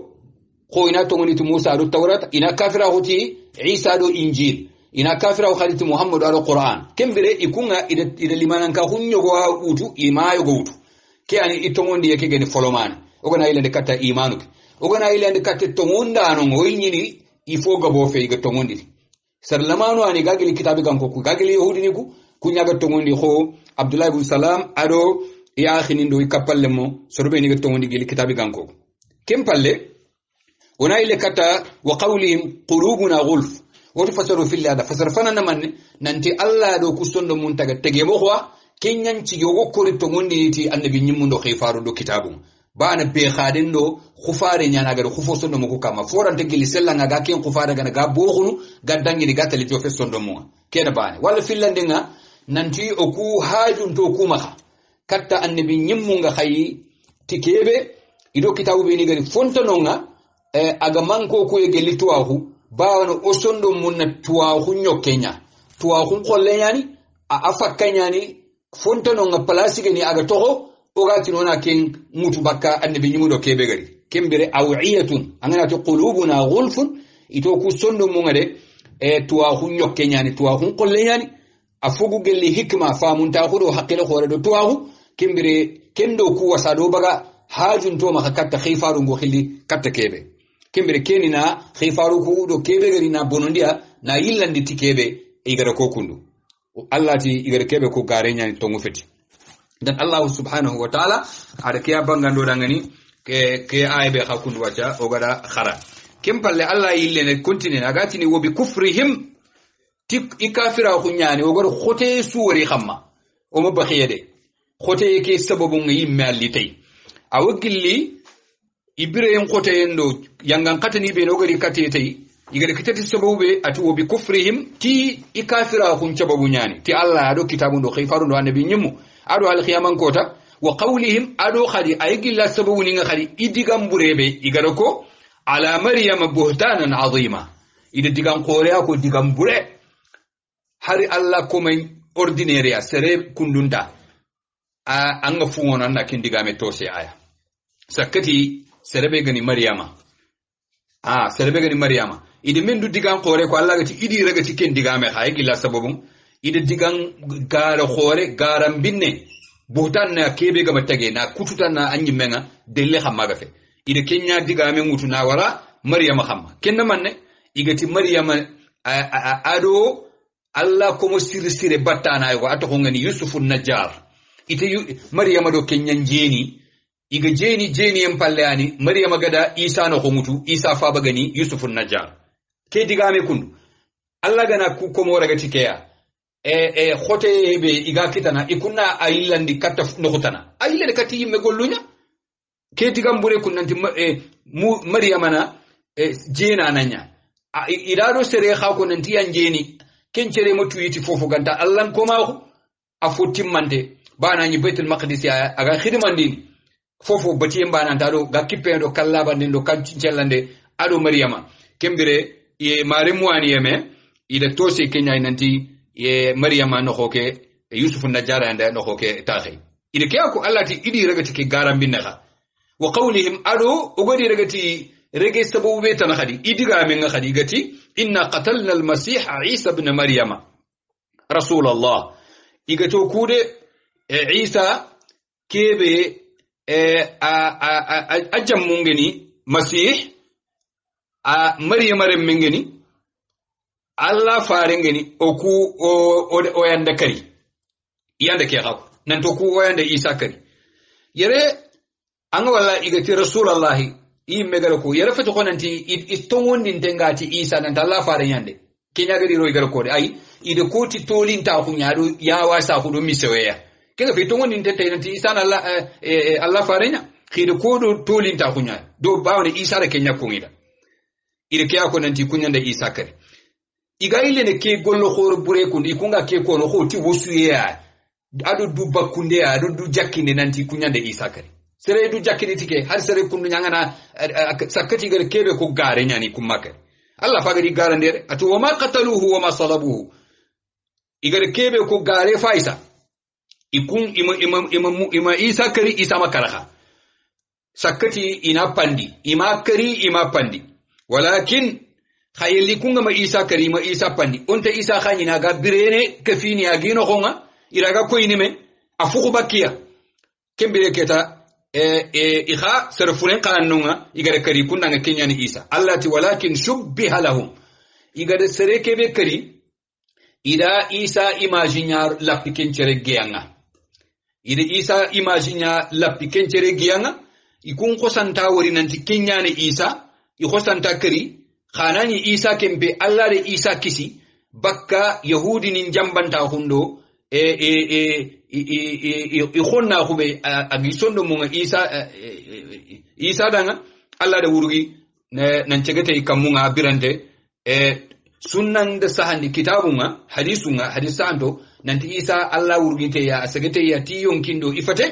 ko ina tongondi ti Musa do Tawrat ina kafira hoti Isa do Injil ina kafira khaliti Muhammad do Qur'an kembere ikunga ida limanan ka hunyogo utu imayo go utu kiyani itongondi yake gani folomane ogana ilande kata imanuke ogana ilande kata tongonda no ngoyini ifo gabo fe ga tongondi sarlamanu ani gagili kitabi kanko ku gagili yahudi ni ku kunyaga tongondi ko Abdullah ibn Salam ado ya khinindo ikapalle mo sorbe ni ga tongondi gili kitabi kanko kempalle ona ile kata wa qawlihim qulubuna ghulf woto fasaru fil hada fasarfana namanne nanti Allah do kusondo mun taga tege mo kwa kenyanci yogo kori tongondi ti annabi nyimmundo khifaru do kitabu bana be khaden do khufare nyana ga khufo sondo mo ko kama forante gili sella nga ken khufare ga ga bokhunu ga dangi ga tali to fe sondo mo kena bana wala filande nga nanti oku hajun to kuma katta annabi nyimmu nga khayi tikebe ido kitabu be ni gari fontono nga aga manko ko e geli tuwahu bawano o sondo mun na tuwahu nyokenya tuwahu kolle yani a afakanya ni fontono nga place ni aga toho ogati nona ken mutu bakka annabi nyumudo kebe gari kembere awiyatun angana to qulubuna ghulfun ito ku sondo mu ngade tuwa hun yokke nyani tuwa hun kolle nyani afugu gelli hikma famunta khudo haqqila khore do tuwahu kimbire kendo ku wasado baga hajun to maka katta khifaru ngo khili katta kebe kimbire kenina khifaru ku do kebe gari na bonondia na yillandi tikebe igara ko kundu Allah ti igara kebe ko gare nyani to ngufeti dan Allah subhanahu wa ta'ala ada kiya bangando dangani ke aybe hakundu wacha ogada khara kimpalle Allah yille ne continue agati ni wobi kufrihim tik ikafira kunyani ogor khote suwari khamma o mabkhiyade khote yake sababu ngi malitay awgilli ibrahim khote yendo yangan katani be no gari katete igade kitati sababu be atu wobi kufrihim ti ikafira kun sababu nyani ti Allah ado kitabu ndo khifaru ndo annabi nyimu ado al khiyaman kota wa qawlihim ado khadi aygilla sababu ni nga khadi idigam burebe igado ko ala maryam buhtanan azima ida digam qore ko digam bure hari Allah komay ordinaire ya sere kundunda anga fuwono na kindigame tose aya sakati serebe gani maryama serebe gani maryama ida mendu digam qore ko Allah gati idi ragati kindigame hay gilla sababum ida digam gara qore garam binne buhtan na kebe ga matage na kututa na anyi menga delle xamma ga fe ida kenya digame mutu na wara maryama xamma kenna manne igati maryama ado Allah komo sire battana ay ko atoko ngani yusufu najjar ite maryama do kenyan jeni iga jeni en pallani maryama gada isa no ko mutu isa fa bagani yusufu najjar ke digame kundu Allah gana ku komo raga tikeya khote be iga kitana ikunna ayillandi katta no khutana ayille kati yimme gollunya ke digambure kunnanti maryama na jena nanya idado sere kha ko nanti yanjeni kencere mo tuyiti fofu ganta Allah ko ma afutimande bana ni baitul maqdis ya aga khidmandini fofu bati mbana ndado ga kipendo kallaba ndo kancellande ado maryama kembire ye maremu ani yeme ida tose kenya nanti ye maryama no hoke yusuf najara anda no hoke taxi ida kiyako Allah ti idi ragati ke garam binnaha wa qawlihim ado ogodi ragati rege sabu betana khadi idiga men khadi gati inna qatalna al-masih isa ibn maryama rasulullah igato kude isa kebe ajam mungeni masih maryama rem mengeni Allah farengeni oku o yanda kari yanda ke xaw nan to ku o yanda isa kari yere anga wala igati rasulullah megara ko yara fata ko nanti istongondin tengati isa nan Allah fare nyande kenya gari ro igara ko ai ide ko ti tolin ta ku nyaado ya wasa ku do miseweya kenga fe tongondin tente nanti isa na Allah fare nya khide ko do tolin ta ku nyaado do bawne isa da kenya ko ngida ide ke ko nanti kunyanda isa kare igaile ne ke gollo khoro bure ku ndi kunga ke ko no khoti wosuya ado du bakunde ado du jakkinde nanti kunyanda isa kare sere du jakkini tike har sere kundu nyangana sakati gar kebe ko gare nyani kumaka Allah fagari garandere atu wama qataluhu wama salabuhu igar kebe ko gare faisa ikun ima isa kari isa makaraha sakati ina pandi ima kari ima pandi walakin khayli kunga ma isa kari ma isa pandi onta isa khanyina ga birene kafini agino khonga iraga koyinime afuku bakia kembere keta ikha sarfulen qanunga igare kari kunna nga kenyani isa allati walakin shubbiha lahum igare sere kebe kari ida isa imaginar lapiken cere geyanga ida isa imaginar lapiken cere geyanga ikun khosanta wori nanti kenyani isa i khosanta kari khanani isa kembe alla de isa kisi bakka yahudi nin jambanta hundo ikhonna khube agisondo mo isa danga Allah da wurgi nan cegete ikamunga birante sunnan da sahandi kitabunga hadisanto nanti isa Allah wurgi te ya sagete ya ti yonkindo ifate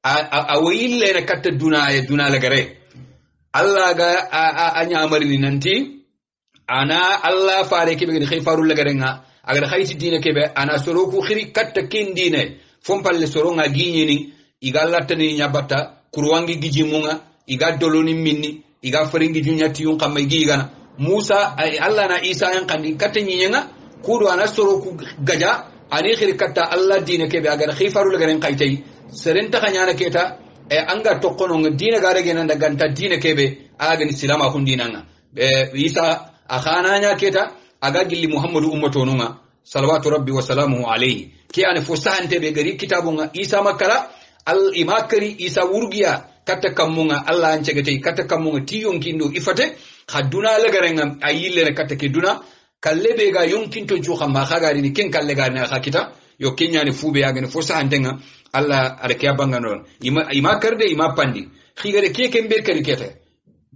awille na katta duna lagare Allah ga anyamari nanti ana Allah fare kebe khifaru lagare nga agar khayti dine kebe ana soroku khiri katta kin dine fompalle soronga ginyini iga latani nyabata kurwangi gijimunga iga doloni minni iga faringi junyati yun kamma igana Musa Allah na Isa yan kandi katta nyenga kudo ana soro ku gaja ani khirkata Allah dina kebe agar khifaru lagaren qaitay serenta kanyana keta anga tokkono dina gare gena ganta dina kebe agani silama hundinanga isa akhananya keta aga gilli muhammadu ummatonunga salawatu rabbi wa salamuhu alayhi ke an fusahante be gari kitabunga isa makara al imakari isa wurgiya katta kamunga Allah an cegete katta kamunga ti yonkindo ifate khaduna lagarenga ayille katta ke duna kallebe ga yonkinto ju khama khagari ni ken kalle ga na khakita yo kenyani fube ya gane fusahantenga Allah arkiya banganon ima karde ima pandi khigare ke kembe kari kete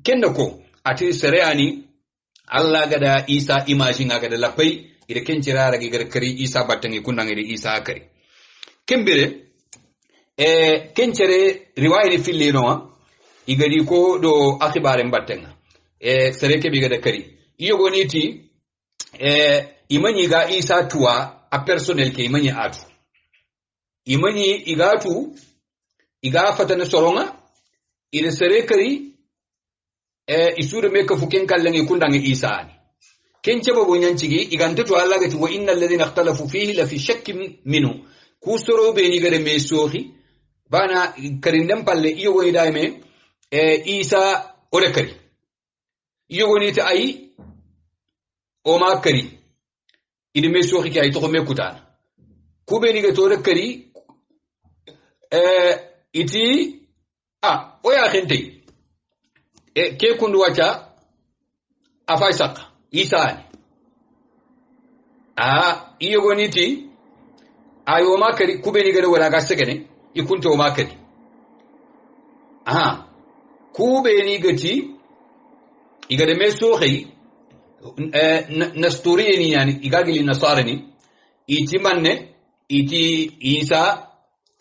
kenda ko ati sereani Allah gada isa imagine gada lapai ida kencira ragi gar kari isa batangi kundangi isa akari kembere kencere riwaya ni fili no igadi ko do akhibare batanga sereke bi gada kari iyo goniti imani ga isa tuwa a personnel ke imani atu imani igatu iga fatana soronga ida serekari isure meka fuken kallangi kundangi isa ani kenche babo nyancigi igante to Allah gati wa innal ladhina ikhtalafu fihi la fi shakkin minhu kusoro be ni gare me sohi bana karindam palle iyo go idame isa ore kari iyo go ni ta ai o ma kari ide me sohi kay to ko me kutana kube ni gato ore kari iti o ya khente ke kundu wacha afai saka isa iyo goniti ayo makari kube ni gare wala gasegene ikunto makari kube ni gati igade meso khay nasturiyani yani igagili nasarani iti manne iti isa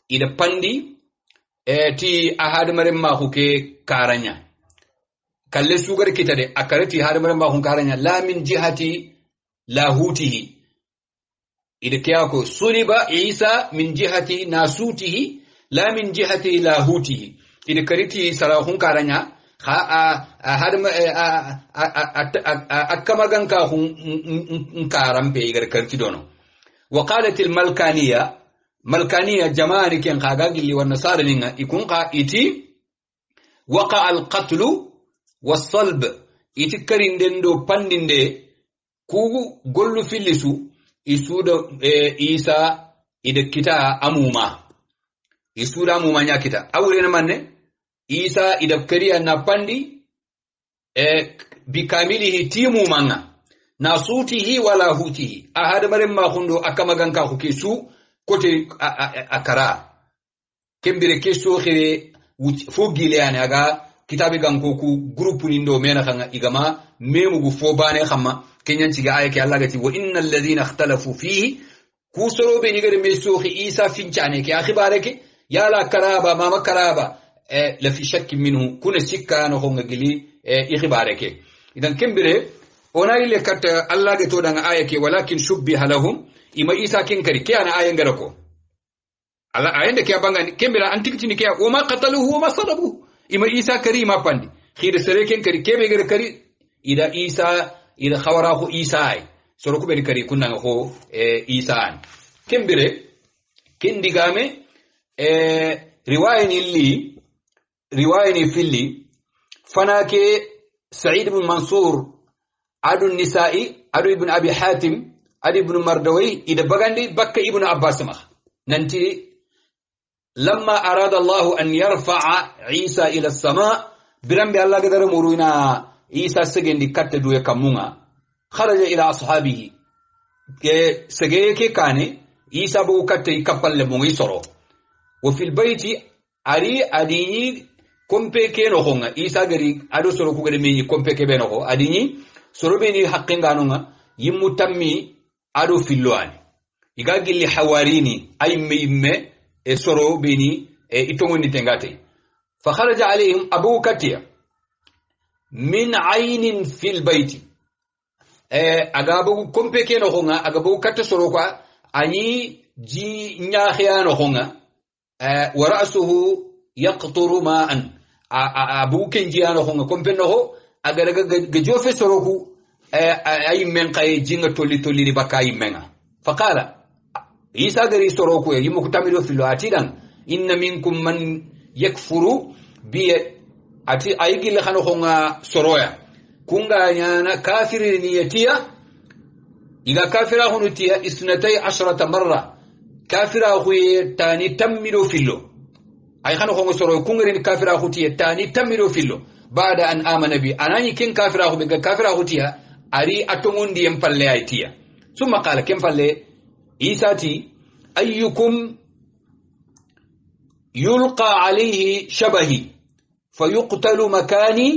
ida pandi ti ahad mare ma ke karanya kalle sugar kitade akarati harmar ma hun karanya la min jihati lahutihi ida kiyako suliba isa min jihati nasutihi la min jihati lahutihi ida kariti sarahun karanya harma akama ganka hun karampe igar karti dono wa qalat al malkaniya jama'ani ken khagagili wa nasaringa ikun qa iti waqa al qatlu والصلب يتكرين دندو باندinde ku gollu filisu isuda isa ida kita amuma isuda amuma nya kita awre na manne isa ida kariya na pandi bikamilihi timu manga nasutihi wala hutihi ahad marim ma khundo akama ganka ku kesu kote akara kembere kesu khire fogile yani aga kitabi ganko ku groupe nindo mena khanga igama memu gu fobane khama kenyan ciga ayake Allah gati wa innal ladhina ikhtalafu fihi kusoro be ni gare meso isa finchane ke akhbareke yala karaba mama karaba la fi shakk minhu kuna sikka no honga gili ikhbareke idan kembere ona ile kat Allah gato danga ayake walakin shubbiha lahum ima isa kin kari ke ana ayen garako Allah ayen de ke bangani kembera antikitini ke o ma qataluhu wa ma salabuhu ima isa karima pandi khir sereken kari kebe gere kari ida isa ida khawara ko isa ay soro ko be kari kunna ko isa kembere kindigame riwayani filli fanake sa'id ibn mansur adu nisa'i adu ibn abi hatim adu ibn mardawi ida bagandi bakka ibn abbas ma nanti لما أراد الله أن يرفع عيسى إلى السماء برم الله قدر مرونا عيسى سجن دي كتدو يكمونا خرج إلى أصحابه سجيك كان عيسى بو كتي كفل لموي سرو وفي البيت أري أديني كمبي كينو هونغا عيسى غري أدو سرو كغري ميني كمبي كبينو هو أديني سرو بيني حقين غانونا يمتمي أدو في اللوان يغاقل لي حواريني أي ميمة سرو بيني إتوني تنغاتي فخرج عليهم أبو كتيا من عين في البيت أغابو كمبيكي نخونا أغابو كت سروكا أني جي نياخيا نخونا ورأسه يقطر ماء أبو كنجيا نخونا كمبين نخو أغارغا جوفي سروكو ay men kay jinga tolli ni bakay menga faqala isa gari soroku yimu kutamido filo atidan inna minkum man yakfuru bi ati aygi le khano khonga soroya kunga nyana kafiri niyatiya iga kafira hunutia isnatay 10 marra kafira khuye tani tamido filo ay khano khonga soroya kunga ni kafira khutiya tani tamido filo bada an amana bi anani kin kafira khu be kafira khutiya ari atongundi empalle aytiya summa qala kem falle isati ayyukum yulqa alayhi shabahi fayuqtalu makani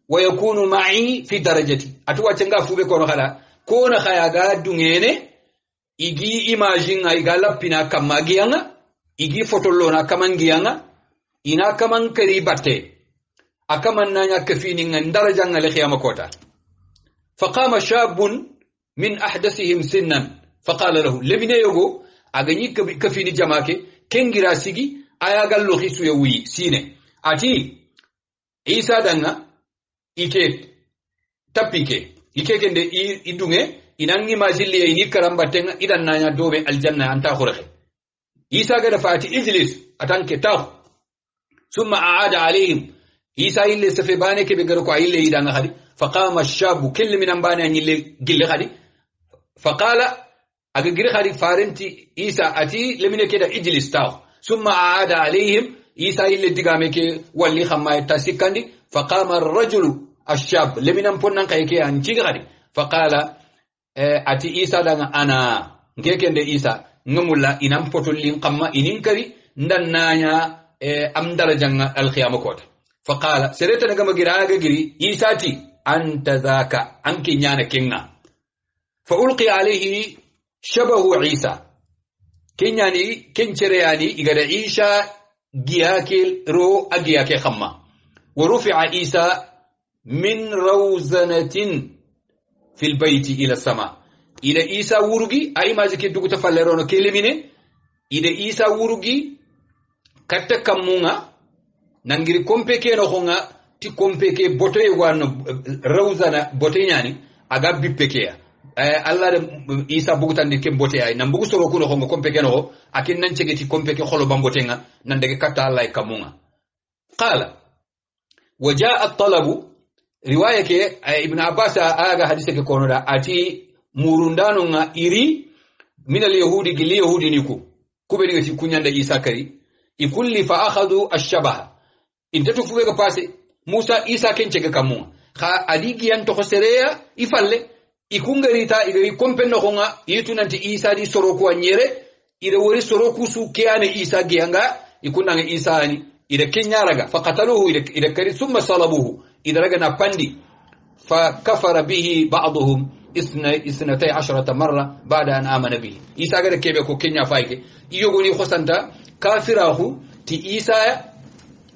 wa yakunu ma'i fi darajati atuwa cenga fube kono kala kona khaya ga dungene igi imagine ay galapina kamagiyanga igi fotolona kamangiyanga ina kaman kari batte akaman nanya kafini ngandaraja ngale khiyama kota faqama shabun min ahdathihim sinnan faqala lahu lemine yogo agani kafini jamake kengira sigi aya gallo khisu yawi sine ati isa danga ike tapike ike kende idunge inangi majilli ni karamba tenga idan nanya dobe aljanna anta khurxe isa gada fati ijlis atanke taw summa aada alayhim isa ille safebane ke be garo ko ille idanga khadi faqama ash-shabu kullu min ambani anille gille khadi faqala agagiri khadi farenti isa ati lemine keda ijlis taw summa aada alayhim isa ille digame ke walli khamma tasikandi faqama ar-rajulu ash-shab lemina ponnan kayke an ciga khadi faqala ati isa danga ana ngekende isa ngamulla inam potollin qamma ininkari ndannanya am darajanga al-qiyamah kota faqala sereta daga magira agagiri isati anta zaka anki nyana kinga fa ulqi alayhi shabahu isa kenyani kenchereyani igada isha giyakil ro agiyake khamma wa rufi'a isa min rawzanatin fil bayti ila sama ila isa wurugi ay majike dugu tafallerono kelimine ida isa wurugi katta kamunga nangiri kompeke no honga ti kompeke botoy wano rawzana botoy nyani aga bippekeya Allah isa bugutandi ke bote ay nan bugu soro kuno honga kompeke no akin nan cegeti kompeke kholo bambotenga nan dege katta Allah kamunga qala wajaa at-talabu riwaya ke ibn abbas aga hadise ke kono da ati murundano nga iri min al-yahudi gili yahudi niku kubeni ngati kunyanda isa kari ikulli fa akhadhu ash-shabaha intatu fuwega pase musa isa kenchege kamunga kha adigi yanto khosereya ifalle ikungarita igari kompenno khonga yitu nanti isa di soroku anyere ire wori soroku su kiyane isa giyanga ikunanga isa ani ire kenyaraga faqataluhu ire kari thumma salabuhu ida ragana pandi fa kafara bihi ba'dhum 12 marra ba'da an amana bihi isa gada kebe ko kenya fayke iyogoni khosanta kafirahu ti isa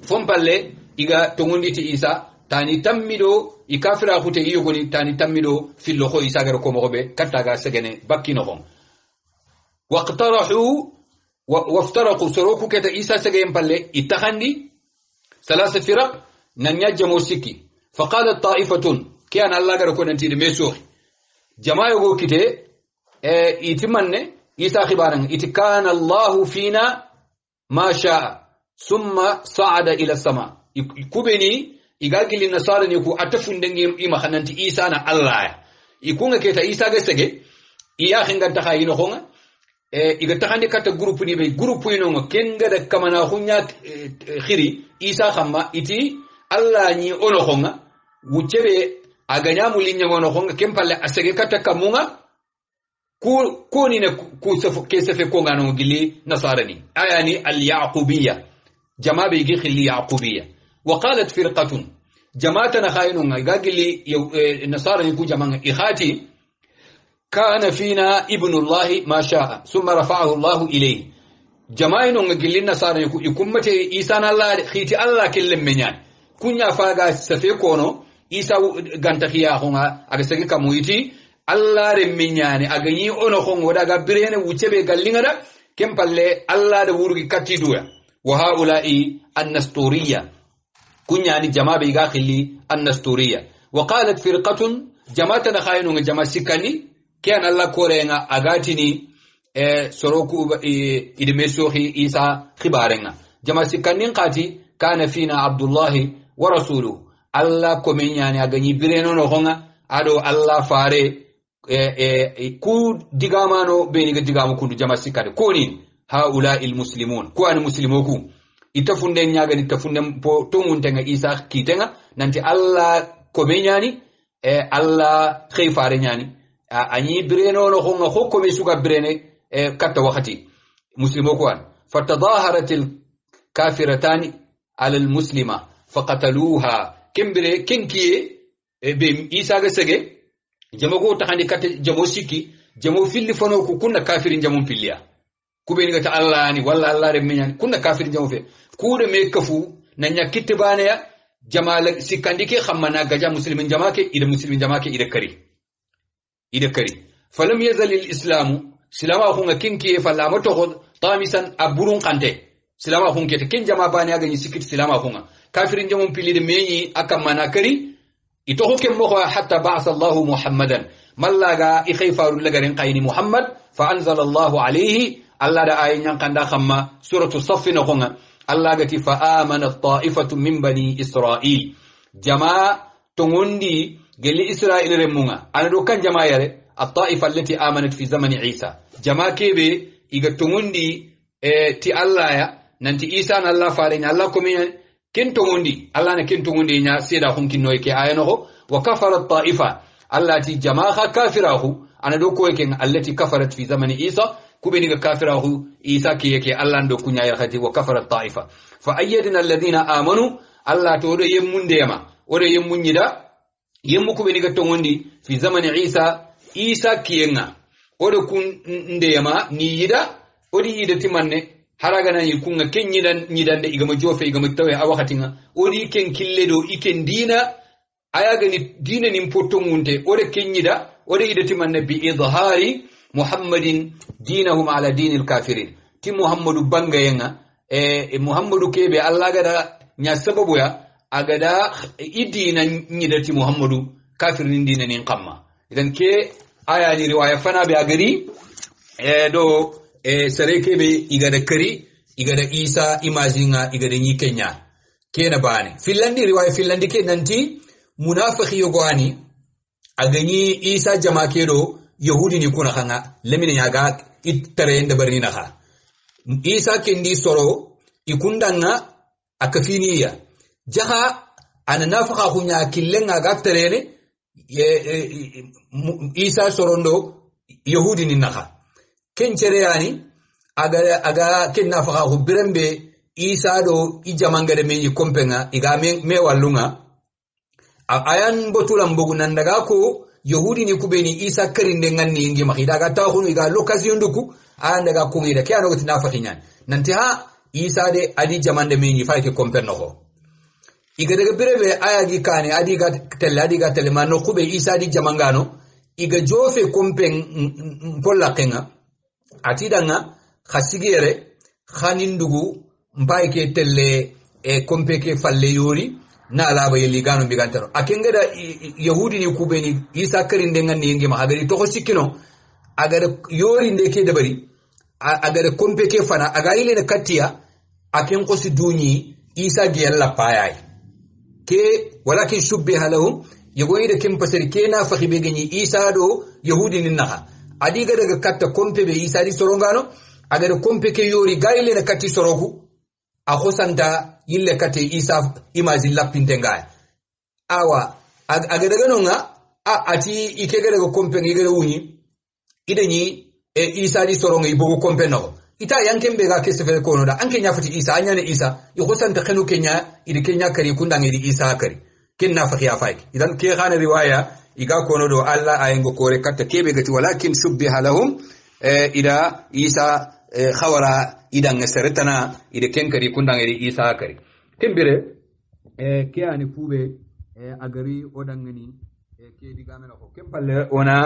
fompalle iga tongondi ti isa tani tammido ikafirahu te iyogoni tani tammido fillo ko isa gada ko mobe kataga segene bakkino hon waqtarahu وافترقوا سروكو كتا إيسا سجين بالله اتخندي 3 فرق ننجم وسكي فقالت طائفة كان الله قال كون انتي ميسوخ جماعة يقول كده يتمنى إيسا خبارا كان الله فينا ما شاء ثم صعد إلى السماء يكوبني يقال للنصارى يكو أتفن دنجي إما خنانتي إيسا نا الله يكون كتا إيسا قسكي إياخن قد تخاينو خونga iga taxandi kata groupe ni be groupe yi no kenga da kamana xunya khiri isa khamma iti alla ni ono khonga wucebe aganya mulinya ono khonga kempalle asege kata kamunga ku ni ne ku sefe ko ngano gili nasarani ayani al yaqubiyya jamaa be gi khili yaqubiyya wa qalat firqatun jamaatana khaynunga gagili nasarani ku jamaa ikhati كان فينا ابن الله ما شاء ثم رفعه الله إليه جماعين ونجلنا صار يكون متى إيسان الله خيتي الله كل منيان كنيا فاجا سفيكونو إيسا غانتخيا هما أكسكي كمويتي الله رمينيان أغني أنو هون ودا غبرين وجبه غلينغدا كم بالله الله دوري كتيدويا وهؤلاء النستورية كنيا جماعة بيغاخلي النستورية وقالت فرقة jama'ata na khayno nga jama sikani kian Allah korenga agatini soroku idime sohi isa khibarenga jama sikani qati kana fina abdullahi wa rasuluhu Allah komenyani aganyi bireno no honga ado Allah fare ku digamano beni ga digamu kundu jama sikade koni haula il muslimun ku an muslimoku itafunde nyaga itafunde po tunguntenga isa kitenga nanti Allah komenyani Allah khayfare nyani anyi bireno no honga hokko me suga birene katta wakati muslimoku an fatadaharatil kafiratani ala al muslima faqataluha kembere kenkiye be isa ga sege jamo go taxandi kate jamo sikki jamo filli fono ko kunna kafirin jamo filliya kubeni gata Allah ni walla Allah re menyan kunna kafirin jamo fe kude me kafu na nyakitte baneya jamal sikandike xamana gaja muslimin jamake ida muslimin jamake ida kari falam yazal al islam silama ko nginki falla moto tamisan aburun qante silama ko ngete ken jama baneya ga ni sikki silama ko kafirin jamo filli de meyi akamana kari itohokem mo hatta ba'atha Allah Muhammadan mallaga ikhayfaru lagarin qayni Muhammad fa anzala Allah alayhi Allah da ayin kanda khamma suratu saff na khonga Allah gati fa amana ta'ifatu min bani Israil jamaa tongondi geli Israil remunga anado kan jamaa yare at-ta'ifa allati amanat fi zaman Isa jamaa kebe iga tongondi ti Allah ya nanti Isa na Allah farin Allah komin kento ngondi Allah na kento ngondi nya seda hunkinno ke ayano wa kafarat ta'ifa allati jamaa kafirahu ana do ko yake allati kafarat fi zamani Isa kubeni ga kafirahu Isa ke yake Allah ndo kunya ya khati wa kafarat ta'ifa fa ayyadna alladhina amanu Allah to do yemmunde yama ore yemmunyida yemmu kubeni ga tongondi fi zamani Isa kiyenga ore kun ndeyama ni yida odi yida timanne haragana yikunga ken nyidande igama jofe igama tawe awakatinga odi ken killedo iken dina ayaga ni dina nim potongunte ode ken nyida ode idati manne bi idhari muhammadin dinahum ala dinil kafirin ti muhammadu bangayenga muhammadu kebe Allah gada nya sababu ya agada idina nyidati muhammadu kafirin dina nin qamma idan ke aya ni riwaya fana be agari do sareke be igada kari igada Isa imazinga igada ni Kenya kena bane Finlandi riwaya Finlandi ke nanti munafiki yogwani aganyi Isa jama kedo yahudi ni kuna khanga lemine yaga ittare ende barni naha Isa kendi soro ikundanga akafiniya jaha ana nafaka kunya killenga gaftarene Isa sorondo yahudi ni naha kencere yani aga ken nafaka ko birembe Isa do ijamangare meyi kompenga iga me wallunga ayan botulam bogu nandaga ko yahudi ni kubeni Isa karinde nganni ngi mahida ga taxunu iga l'occasion duku andaga ko ngira kiano gati nafaki nyan nanti ha Isa de adi jamande meyi fayke kompenno ko iga daga birebe aya gi kane adi ga tele manno kube Isa di jamangano iga jofe kompen polla kenga atidanga khasigere khanindugu mbaike telle kompeke falle yori na alaba yeli gano bigantaro akengeda yahudi ni kubeni Isa karinde ngani ngi ma agari to sikino agara yori ndeke dabari agara kompeke fana agaile na katia aken ko si duni Isa gi yalla payay ke walakin shubbiha lahum yagoyi da kin fasari ke na fakhibe gani Isa do yahudi ni naha adiga daga katta kompe be Isa di sorongano agada kompe ke yori gaile na katti soroku a khosanta yille kate Isa imazi lapinte ngaya awa agada ganonga ati ikega daga kompe ngega wuni idani Isa di soronga ibogo kompe no ita yankembe ga kesefe kono da anke nyafati Isa anyane Isa i khosanta khenu Kenya idi Kenya kari kundangi di Isa kari kenna fakhiya faiki idan ke khana riwaya iga kono do Allah ayengo kore katta kebe gati walakin shubbiha lahum ida Isa khawara ida ngasaretana ida kenkari kundanga ida Isa kari kembere ke ani fube agari odangani ke digamena ko kempalle ona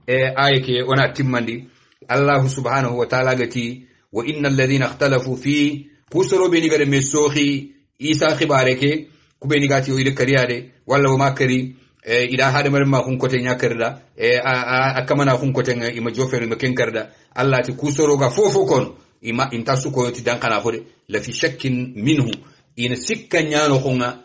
ayeke ona timmandi Allah subhanahu wa ta'ala gati wa innal ladhina ikhtalafu fi kusuru beni gade mesohi Isa khibareke kubeni gati o ida kariyade walla ma kari ida hade mare ma hun kote nyakarda a kamana hun kote ima jofere ma kenkarda Allah ti kusoro ga fofo kon ima inta suko ti dankana hode la fi shakkin minhu ina sikka nyano honga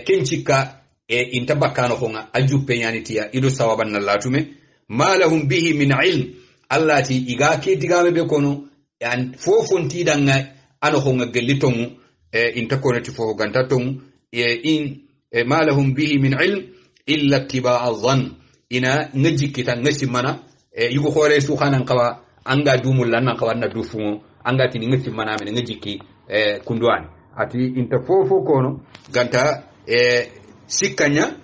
kencika inta bakano honga ajuppe nyani tiya ido sawaban nallatume ma lahum bihi min ilm Allah ti iga ke digame be kono an fofon ti danga ano honga gelitongu inta kono ti fofo ganta tongu in ma lahum bihi min ilm illa ittiba'a dhann ina ngajikita ngasimana yugo khore su khanan qawa anga dumul lan qawa na dufu anga tini ngasimana men ngajiki kundwani ati inta fofo kono ganta sikanya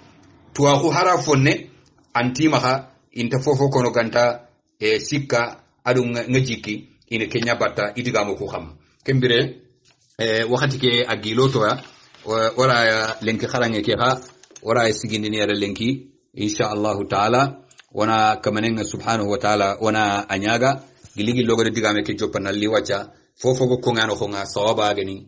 tuwa ku harafonne antimaha inta fofo kono ganta sikka adu ngajiki ina kenya batta idigamo ku xam kembire wakati ke agiloto ya wala lenki kharange ke ha wara sigini ni ara lenki insha Allah taala wana kamanenga subhanahu wa taala wana anyaga giligi logo digame ke jopanalli wacha fofo ko ngano ko nga sawaba gani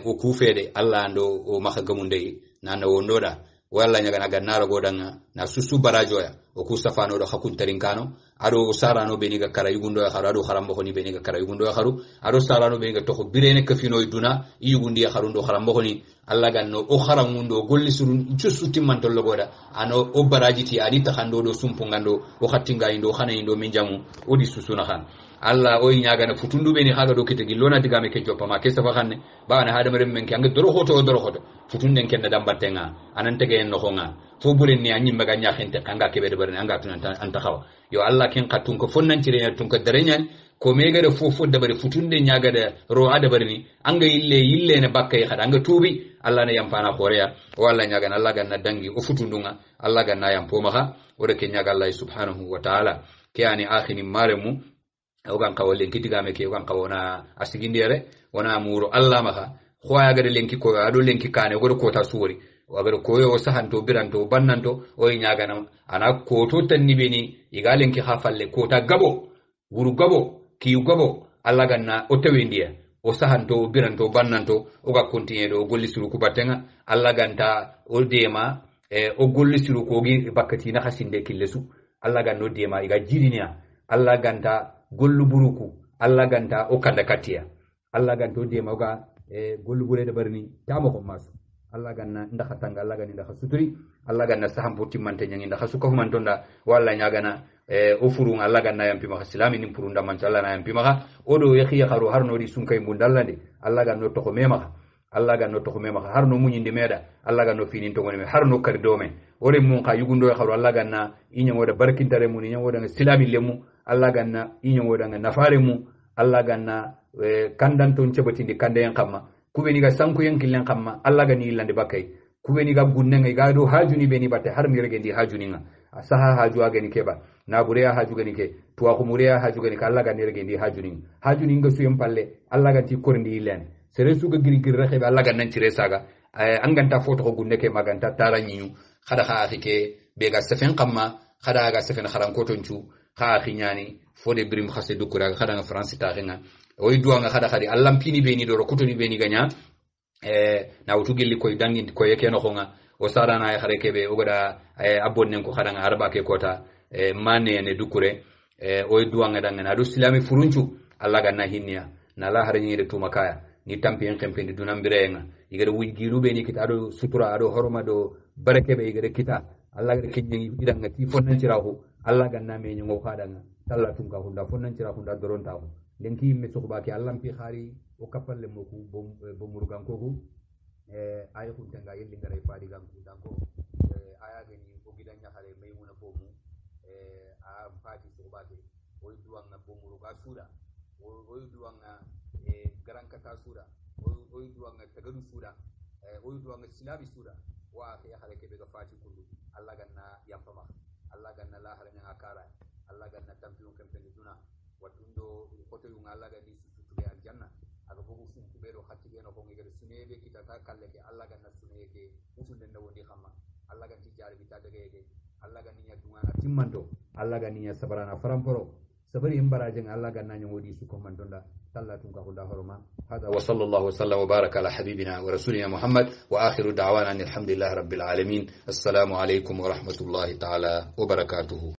o kufede Allah ando o maka gamunde nana wondoda walla nyaga naga naro godanga na susu barajoya o kusafano do hakun tarinkano ado sarano beniga kara yugundo ya haru ado harambo ko ni beniga kara yugundo ya haru ado sarano beniga to ko birene kafino iduna yugundi ya harundo harambo ko ni Allah ganno o haramundo golli surun jussu timmanto logoda ano o barajiti adi takhando do sumpungando o khattinga indo khana indo minjamu odi susuna khan Allah o nyaga na futundu beni haga do kitegi lona digame ke joppa ma ke safa khanne ba na hada marem men ke anga doro hoto futunden ken da dambatenga anan tege en no khonga fo bulen ni anyi maga nya khente kanga ke be de barne anga tun anta khawa yo Allah ken katun ko fonnan cire ya tun ko darenyan ko mega de fofo da bare futunde nyaga de ro ada barni anga yille ne bakkay khada anga tubi Allah ne yampana khoreya walla nyaga na Allah ganna dangi o futundunga Allah ganna yampo maha o de ken nyaga Allah subhanahu wa ta'ala ke ani akhini maremu o gan kawale kitigame ke o gan kawona asigindere wana muro Allah maha khoya gade lenki ko ado lenki kane godo kota suwori wagar koyo sahanto biranto bannanto o nyaga na ana koto tanni beni iga lenki hafalle kota gabo guru gabo kiyu gabo Allah ganna o tawendiya o sahanto biranto bannanto o ga continue do golli suru kubatenga Allah ganta o dema o golli suru ko gi bakati na hasinde killesu Allah ganno dema iga jirinya Allah ganta gollu buruku Allah ganta o kanda katiya Allah ganto dema ga gollu bure de barni tamo ko masu Allah ganna ndaxa tanga Allah ganna ndaxa suturi Allah ganna saham poti mante nyangi ndaxa suko mantonda walla nyagana o furun Allah ganna yampi ma islami nim purunda man Allah na yampi ma odo yakhi kharu harno di sunkay mundallande Allah ganno to ko mema Allah ganno to ko mema harno munyinde meda Allah ganno finin to ngone harno kar dome ore mun ka yugundo kharu Allah ganna inyo ngoda barkintare mun inyo ngoda islami lemu Allah ganna inyo ngoda nafare mu Allah ganna kandan ton cebatindi kande yan kamma kubeni ga sanku yankilen kamma Allah gani illande bakay kubeni ga gunnenga ga do hajuni beni batte har mi rege ndi hajuni nga asaha haju agani keba na bureya haju gani ke tuwa ko mureya haju gani ka Allah gani rege ndi hajuni nga suyem palle Allah ganti korndi illen sere suga giri giri rebe Allah gannan cire saga anganta foto ko gunne ke maganta taranyu khada khaake be ga sefen kamma khada ga sefen kharan ko tonchu khaaki nyani fode brim khase dukura khada nga france taxinga o duwa nga khada khadi Allah pini beni do kutoni beni ganya na utugilli koy dangi koy yake no khonga o sarana ay khare kebe o goda abonne ko khada nga arba ke kota mane ne dukure o duwa nga danga na do islami furunchu Allah ganna hinniya na la har nyire tuma kaya ni tampi en kempendi dunam birenga igere wujilu be ni kitado sutura ado horma do barake be igere kita Allah gere kenyi idanga ti fonnan cirahu Allah ganna me nyongo khadanga talla tunga hunda fonnan cirahu da doronta ko lenki me sokuba ki Allah mpi khari o kapalle moku bomurugan koku ay huntanga yelli ngare faadi gam danko aya gani o gidanya khare maymuna bomu a faati sokuba ke o duwanga bomuruga sura o duwanga garankata sura o duwanga tagadu sura o duwanga silabi sura wa ya khare ke be ga faati kundu Allah ganna yampama Allah ganna la haranya akara Allah ganna tampiyun kempeni duna watundo koto yung Allah gadi sutuge aljanna aga bogu sum kubero khatti no ko ngere sunebe kitata kalle ke Allah ganna suneke utunde ndawodi xamma Allah ganti jaari bi tadage Allah ganni nya dungana timmanto Allah ganni nya sabarana faramporo sabari imbarajen Allah ganna nyodi su ko mandonda sallatun ka huda horoma hada wa sallallahu wa sallam wa baraka ala habibina wa rasulina Muhammad wa akhiru da'wana alhamdulillahi rabbil alamin assalamu alaikum wa rahmatullahi ta'ala wa barakatuh